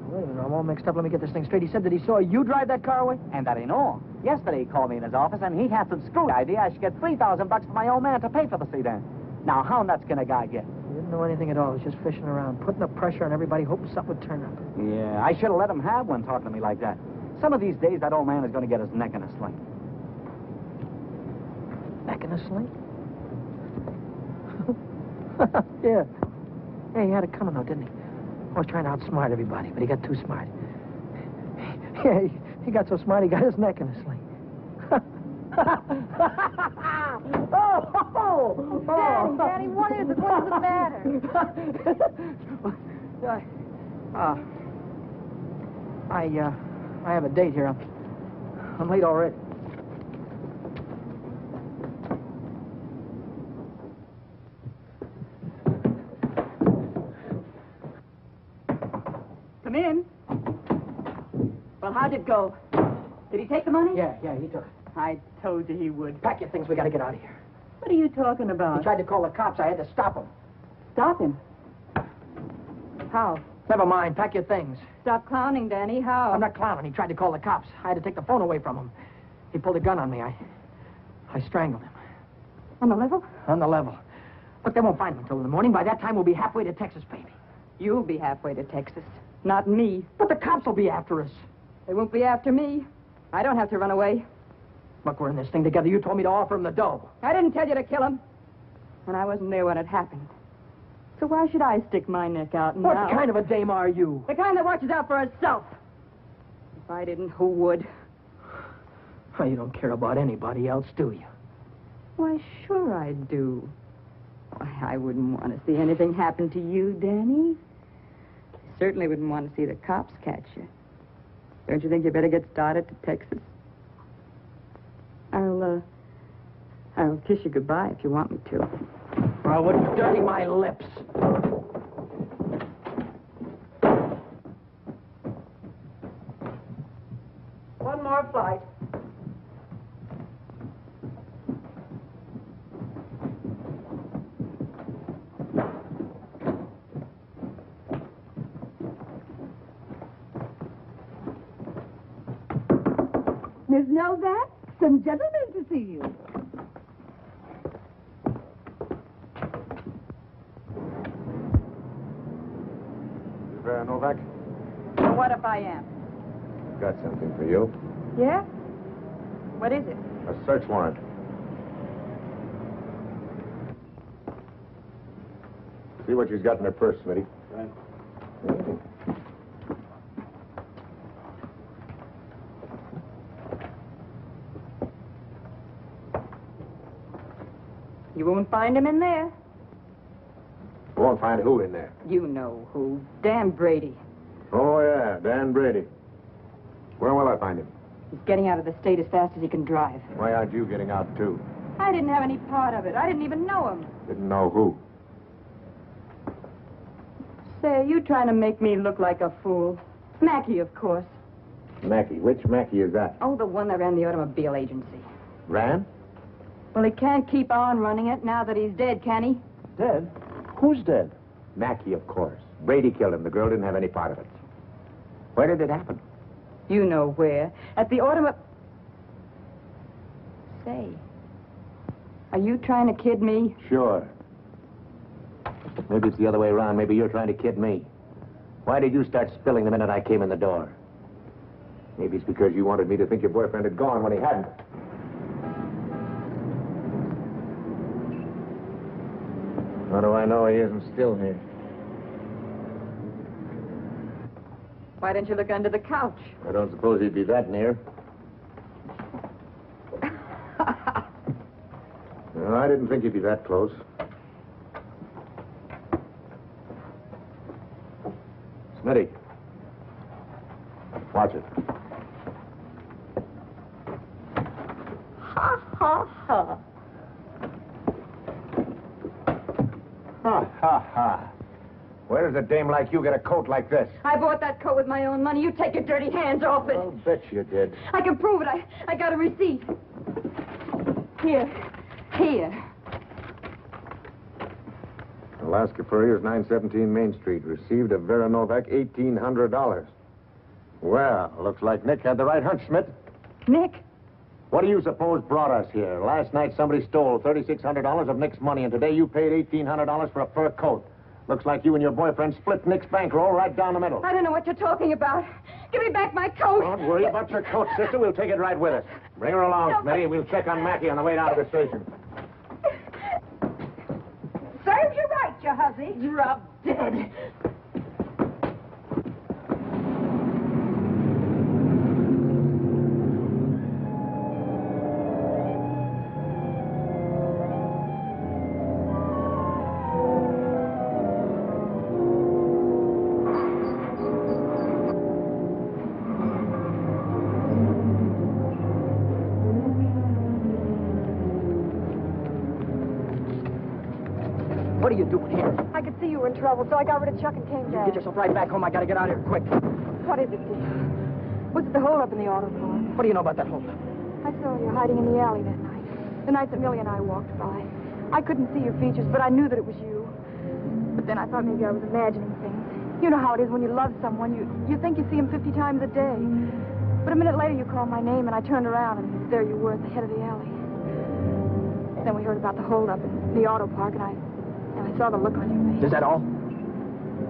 Wait a minute, I'm all mixed up. Let me get this thing straight. He said that he saw you drive that car away? And that ain't all. Yesterday he called me in his office and he had some screwy idea I should get $3,000 for my old man to pay for the sedan. Now, how nuts can a guy get? He didn't know anything at all. He was just fishing around, putting the pressure on everybody, hoping something would turn up. Yeah, I should have let him have one talking to me like that. Some of these days, that old man is going to get his neck in a sling. Neck in a sling? Yeah. Yeah, he had it coming, though, didn't he? Always trying to outsmart everybody, but he got too smart. Yeah, he got so smart, he got his neck in a sling. Daddy, what is it? What's the matter? I have a date here. I'm late already. Come in. Well, how'd it go? Did he take the money? Yeah, he took it. I told you he would. Pack your things, we gotta get out of here. What are you talking about? He tried to call the cops. I had to stop him. Stop him. How? Never mind, pack your things. Stop clowning, Danny. How? I'm not clowning. He tried to call the cops. I had to take the phone away from him. He pulled a gun on me. I strangled him. On the level? On the level. Look, they won't find him until in the morning. By that time, we'll be halfway to Texas, baby. You'll be halfway to Texas. Not me. But the cops will be after us. They won't be after me. I don't have to run away. Look, we're in this thing together. You told me to offer him the dough. I didn't tell you to kill him. And I wasn't there when it happened. So why should I stick my neck out now? What kind of a dame are you? The kind that watches out for herself. If I didn't, who would? Oh, you don't care about anybody else, do you? Why, sure I do. Why, I wouldn't want to see anything happen to you, Danny. I certainly wouldn't want to see the cops catch you. Don't you think you better get started to Texas? I'll kiss you goodbye if you want me to. Oh, what's dirty my lips? One more flight. Miss Novak, some gentlemen to see you. Novak, Well, what if I am? got something for you. Yeah? What is it? A search warrant. See what she's got in her purse, Smitty. Right. You won't find him in there. Won't find who in there. You know who. Dan Brady. Oh, yeah, Dan Brady. Where will I find him? He's getting out of the state as fast as he can drive. Why aren't you getting out, too? I didn't have any part of it. I didn't even know him. Didn't know who. Say, you trying to make me look like a fool. Mackey, of course. Mackey. Which Mackey is that? Oh, the one that ran the automobile agency. Ran? Well, he can't keep on running it now that he's dead, can he? Dead? Who's dead? Mackey, of course. Brady killed him. The girl didn't have any part of it. Where did it happen? You know where. At the automobile... Say, are you trying to kid me? Sure. Maybe it's the other way around. Maybe you're trying to kid me. Why did you start spilling the minute I came in the door? Maybe it's because you wanted me to think your boyfriend had gone when he hadn't. How do I know he isn't still here? Why didn't you look under the couch? I don't suppose he'd be that near. No, I didn't think he'd be that close. Smitty. Watch it. Ha, ha, ha. Ha, ha, ha. Where does a dame like you get a coat like this? I bought that coat with my own money. You take your dirty hands off it. I'll bet you did. I can prove it. I got a receipt. Here. Here. Alaska Furrier's 917 Main Street. Received of Vera Novak $1,800. Well, looks like Nick had the right hunch, Schmidt. Nick? What do you suppose brought us here? Last night somebody stole $3,600 of Nick's money, and today you paid $1,800 for a fur coat. Looks like you and your boyfriend split Nick's bankroll right down the middle. I don't know what you're talking about. Give me back my coat. Don't worry about your coat, sister. We'll take it right with us. Bring her along, Smitty, and we'll check on Mackie on the way down to the station. Serves you right, you hussy. Drop dead. What are you doing here? I could see you were in trouble, so I got rid of Chuck and came You down. get yourself right back home. I gotta get out of here quick. What is it, dear? Was it the holdup in the auto park? What do you know about that holdup? I saw you hiding in the alley that night. The night that Millie and I walked by. I couldn't see your features, but I knew that it was you. But then I thought maybe I was imagining things. You know how it is when you love someone. You think you see him 50 times a day. But a minute later you called my name, and I turned around, and there you were at the head of the alley. Then we heard about the holdup in the auto park, and I saw the look on your face. Is that all?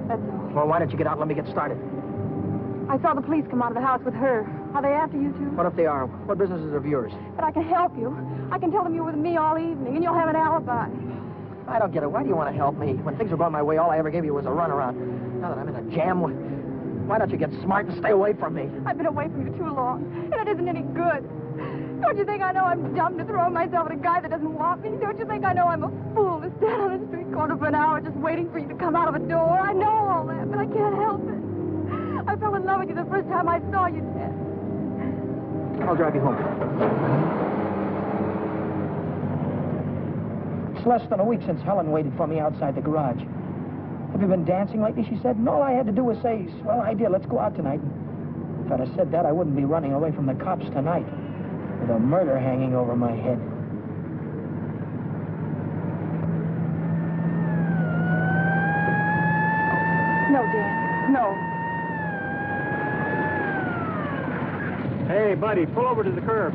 That's all. Well, why don't you get out and let me get started? I saw the police come out of the house with her. Are they after you, too? What if they are? What business is of yours? But I can help you. I can tell them you were with me all evening, and you'll have an alibi. I don't get it. Why do you want to help me? When things were going my way, all I ever gave you was a runaround. Now that I'm in a jam, why don't you get smart and stay away from me? I've been away from you too long, and it isn't any good. Don't you think I know I'm dumb to throw myself at a guy that doesn't want me? Don't you think I know I'm a fool to stand on the street corner for an hour just waiting for you to come out of a door? I know all that, but I can't help it. I fell in love with you the first time I saw you, Ted. I'll drive you home. It's less than a week since Helen waited for me outside the garage. Have you been dancing lately? She said, and all I had to do was say, swell idea, let's go out tonight. If I'd have said that, I wouldn't be running away from the cops tonight with a murder hanging over my head. No, Dan. No. Hey, buddy, pull over to the curb.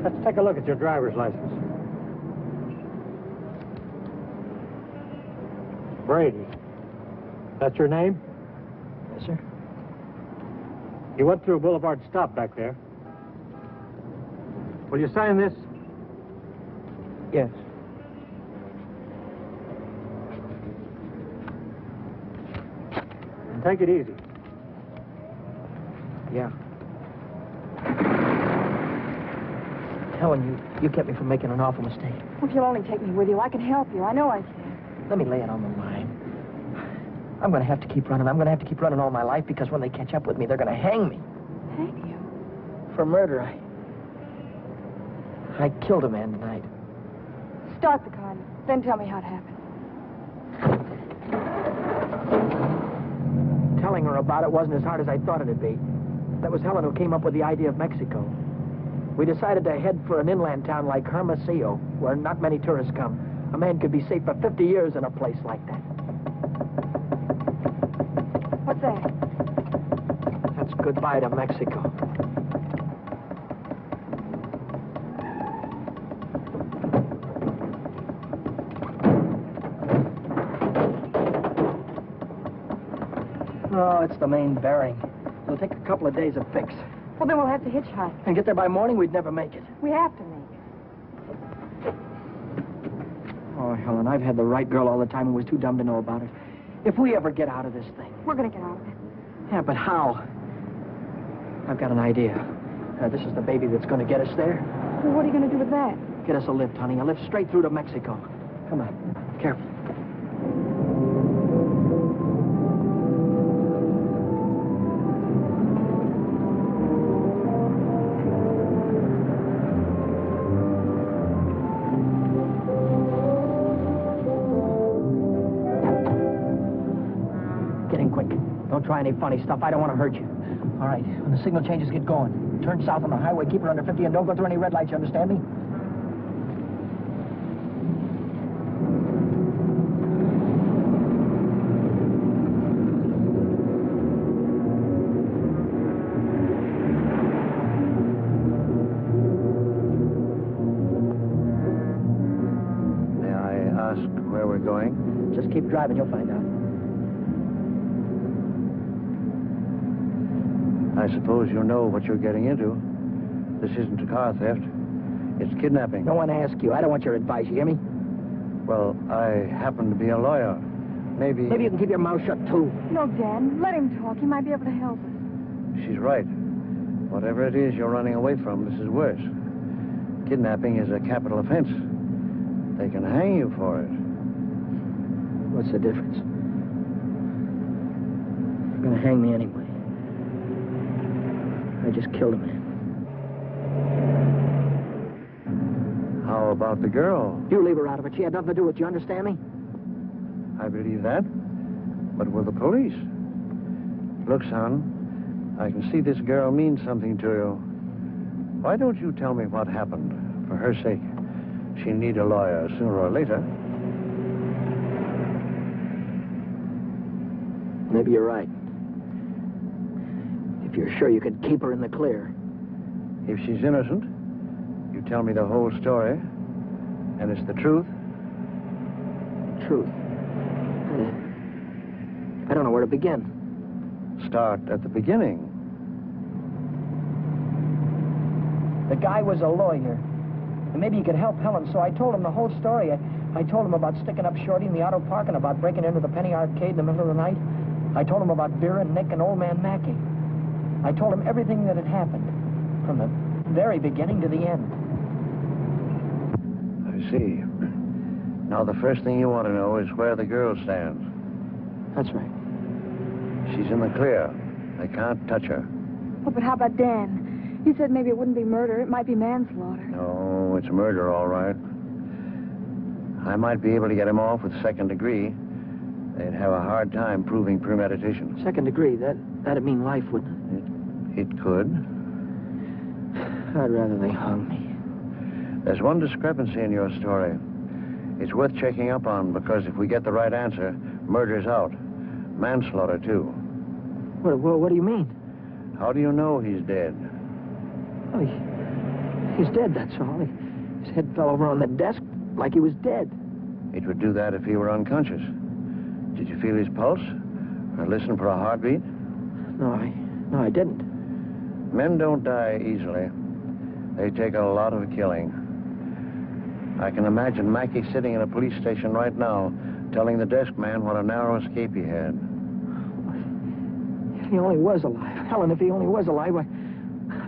Let's take a look at your driver's license. Brady. That's your name? Yes, sir. You went through Boulevard Stop back there. Will you sign this? Yes. And take it easy. Yeah. Helen, you kept me from making an awful mistake. If you'll only take me with you, I can help you. I know I can. Let me lay it on the line. I'm going to have to keep running. I'm going to have to keep running all my life because when they catch up with me, they're going to hang me. Hang you? For murder. I killed a man tonight. Start the car, then tell me how it happened. Telling her about it wasn't as hard as I thought it'd be. That was Helen who came up with the idea of Mexico. We decided to head for an inland town like Hermosillo, where not many tourists come. A man could be safe for 50 years in a place like that. What's that? That's goodbye to Mexico. Oh, it's the main bearing. It'll take a couple of days to fix. Well, then we'll have to hitchhike. And get there by morning, we'd never make it. We have to make it. Oh, Helen, I've had the right girl all the time who was too dumb to know about it. If we ever get out of this thing... We're going to get out of it. Yeah, but how? I've got an idea. This is the baby that's going to get us there. Well, what are you going to do with that? Get us a lift, honey. A lift straight through to Mexico. Come on. Careful. Don't try any funny stuff. I don't want to hurt you. All right, when the signal changes, get going. Turn south on the highway, keep her under 50, and don't go through any red lights, you understand me? May I ask where we're going? Just keep driving, you'll find out. I suppose you know what you're getting into. This isn't a car theft. It's kidnapping. No one asked you. I don't want your advice, you hear me? Well, I happen to be a lawyer. Maybe you can keep your mouth shut, too. No, Dan. Let him talk. He might be able to help us. she's right. Whatever it is you're running away from, this is worse. Kidnapping is a capital offense. They can hang you for it. What's the difference? They're going to hang me anyway. I just killed a man. How about the girl? You leave her out of it. She had nothing to do with it. You understand me? I believe that. But with the police? Look, son, I can see this girl means something to you. Why don't you tell me what happened? For her sake. She'll need a lawyer sooner or later. Maybe you're right. you're sure you could keep her in the clear. If she's innocent, you tell me the whole story, and it's the truth. Truth. I don't know where to begin. Start at the beginning. The guy was a lawyer. And maybe he could help Helen, so I told him the whole story. I told him about sticking up Shorty in the auto park and about breaking into the penny arcade in the middle of the night. I told him about Vera, Nick, and old man Mackey. I told him everything that had happened, from the very beginning to the end. I see. Now, the first thing you want to know is where the girl stands. That's right. She's in the clear. They can't touch her. Oh, but how about Dan? He said maybe it wouldn't be murder. It might be manslaughter. No, it's murder, all right. I might be able to get him off with second degree. They'd have a hard time proving premeditation. Second degree, that'd mean life, wouldn't It could. it? I'd rather they hung me. There's one discrepancy in your story. It's worth checking up on, because if we get the right answer, murder's out. Manslaughter, too. What do you mean? How do you know he's dead? Well, he's dead, that's all. His head fell over on the desk like he was dead. It would do that if he were unconscious. Did you feel his pulse? Or listen for a heartbeat? No, I didn't. Men don't die easily. They take a lot of killing. I can imagine Mackey sitting in a police station right now, telling the desk man what a narrow escape he had. If he only was alive. Helen, if he only was alive,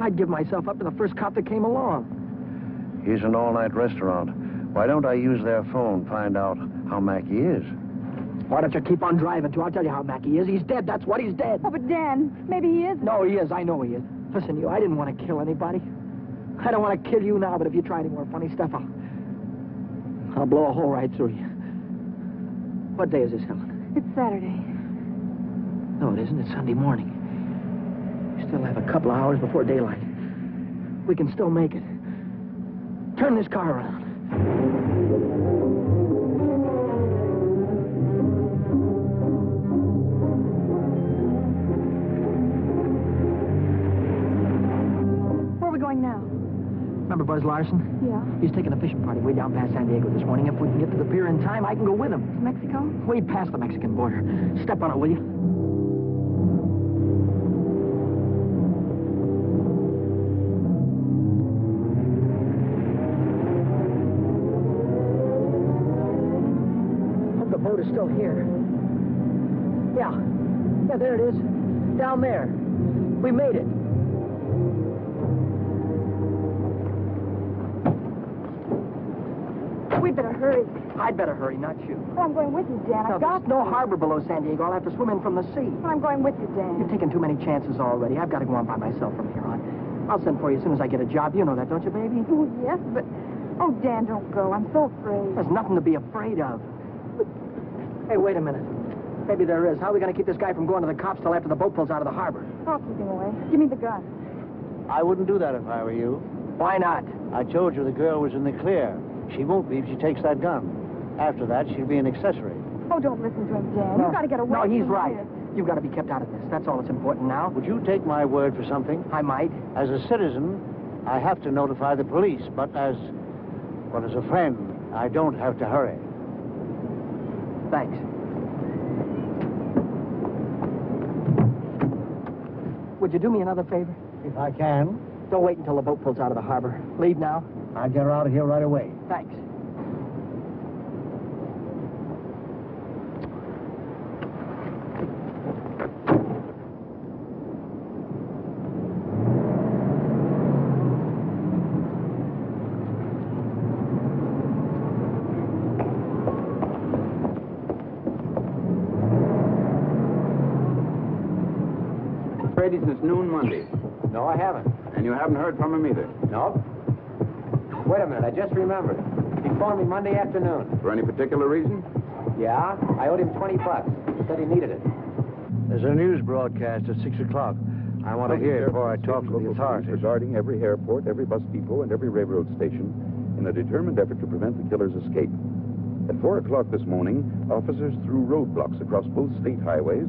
I'd give myself up to the first cop that came along. Here's an all-night restaurant. Why don't I use their phone, find out how Mackey is? Why don't you keep on driving, too? I'll tell you how Mackey is. He's dead, that's what, he's dead. Oh, but Dan, maybe he is. No, he is. I know he is. Listen, I didn't want to kill anybody. I don't want to kill you now, but if you try any more funny stuff, I'll blow a hole right through you. What day is this, Helen? It's Saturday. No, it isn't. It's Sunday morning. We still have a couple of hours before daylight. We can still make it. Turn this car around. Where are we going now? Remember Buzz Larson? Yeah. He's taking a fishing party way down past San Diego this morning. If we can get to the pier in time, I can go with him. To Mexico? Way past the Mexican border. Step on it, will you? Hope the boat is still here. Yeah, there it is. Down there. We made it. We'd better hurry. I'd better hurry, not you. Well, I'm going with you, Dan. I've got There's no harbor below San Diego. I'll have to swim in from the sea. Well, I'm going with you, Dan. You've taken too many chances already. I've got to go on by myself from here on. I'll send for you as soon as I get a job. You know that, don't you, baby? Oh, yes, but... Oh, Dan, don't go. I'm so afraid. There's nothing to be afraid of. Hey, wait a minute. Maybe there is. How are we going to keep this guy from going to the cops till after the boat pulls out of the harbor? I'll keep him away. Give me the gun. I wouldn't do that if I were you. Why not? I told you the girl was in the clear. She won't be if she takes that gun. After that, she'll be an accessory. Oh, don't listen to him, Dan. You've got to get away No, he's from right. here. You've got to be kept out of this. That's all that's important now. Would you take my word for something? I might. As a citizen, I have to notify the police, but as a friend, I don't have to hurry. Thanks. Would you do me another favor? If I can, Don't wait until the boat pulls out of the harbor. Leave now. I'll get her out of here right away. Thanks. Brady since noon Monday. No, I haven't. And you haven't heard from him either. No? Wait a minute, I just remembered. He phoned me Monday afternoon. For any particular reason? Yeah, I owed him $20. He said he needed it. There's a news broadcast at 6 o'clock. I want to hear it before I talk to the authorities. Regarding every airport, every bus depot, and every railroad station in a determined effort to prevent the killer's escape. At 4 o'clock this morning, officers threw roadblocks across both state highways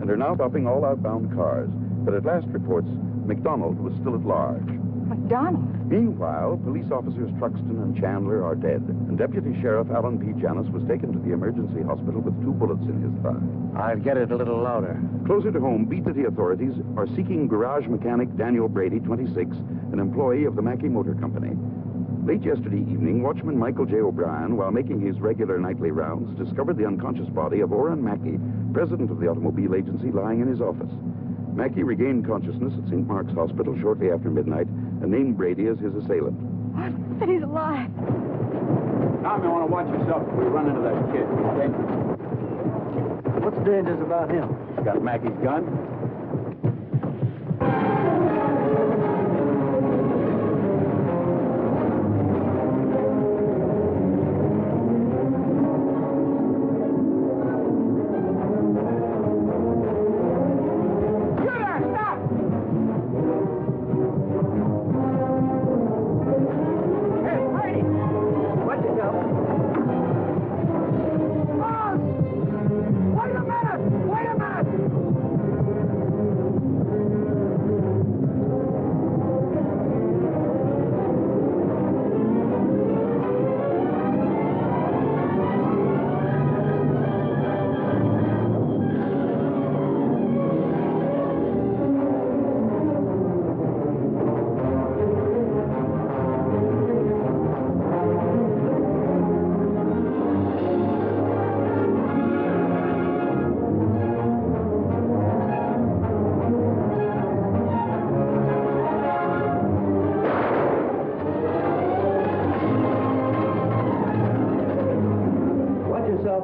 and are now stopping all outbound cars, But at last reports, McDonald was still at large. McDonald? Meanwhile, police officers Truxton and Chandler are dead, and Deputy Sheriff Alan P. Janis was taken to the emergency hospital with 2 bullets in his thigh. I'll get it a little louder. Closer to home, beat city authorities are seeking garage mechanic Daniel Brady, 26, an employee of the Mackey Motor Company. Late yesterday evening, watchman Michael J. O'Brien, while making his regular nightly rounds, discovered the unconscious body of Oren Mackey, president of the automobile agency, lying in his office. Mackey regained consciousness at St. Mark's Hospital shortly after midnight and named Brady as his assailant. What? But he's alive. Tom, you want to watch yourself if we run into that kid. He's dangerous. What's dangerous about him? He's got Mackey's gun.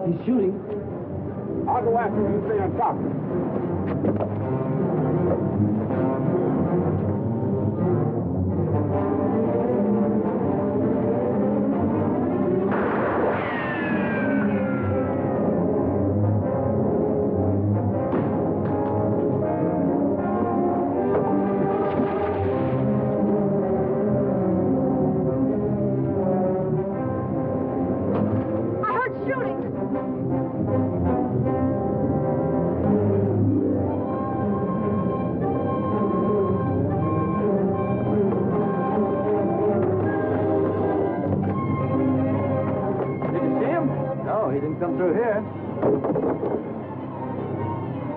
He's shooting. I'll go after him. You stay on top. Come through here.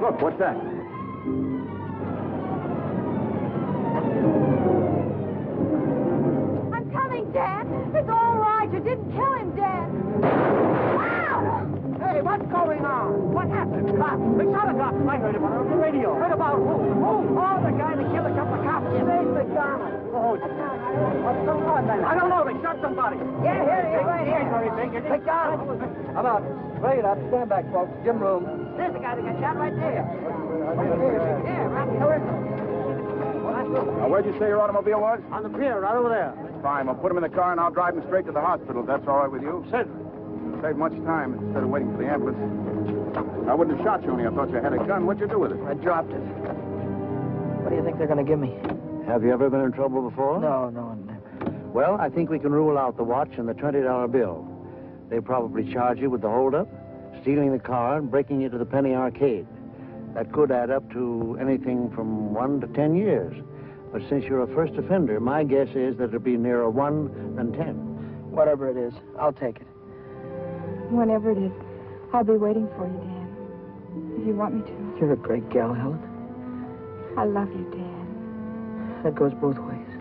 Look, what's that? I'm coming, Dad. It's all right. You didn't kill him, Dad. Wow! Hey, what's going on? What happened? Cops. They shot a cop. I heard about it on the radio. Heard about who? Who? Oh, the guy that killed a couple of cops. Dave McDonald. Oh, what's going on then? I don't know. They shot somebody. Yeah, here, right here. McDonald. How about play it up? Stand back, folks. Give him room. There's the guy that got shot right there. Yeah, right here. Now, where'd you say your automobile was? On the pier, right over there. Fine. We'll put him in the car and I'll drive him straight to the hospital, if that's all right with you. Certainly. Save much time instead of waiting for the ambulance. I wouldn't have shot you only I thought you had a gun. What'd you do with it? I dropped it. What do you think they're going to give me? Have you ever been in trouble before? No, never. Well, I think we can rule out the watch and the $20 bill. They probably charge you with the holdup, stealing the car, and breaking you to the Penny Arcade. That could add up to anything from 1 to 10 years. But since you're a first offender, my guess is that it'll be nearer 1 than 10. Whatever it is, I'll take it. Whenever it is, I'll be waiting for you, Dan. If you want me to. You're a great gal, Helen. I love you, Dan. That goes both ways.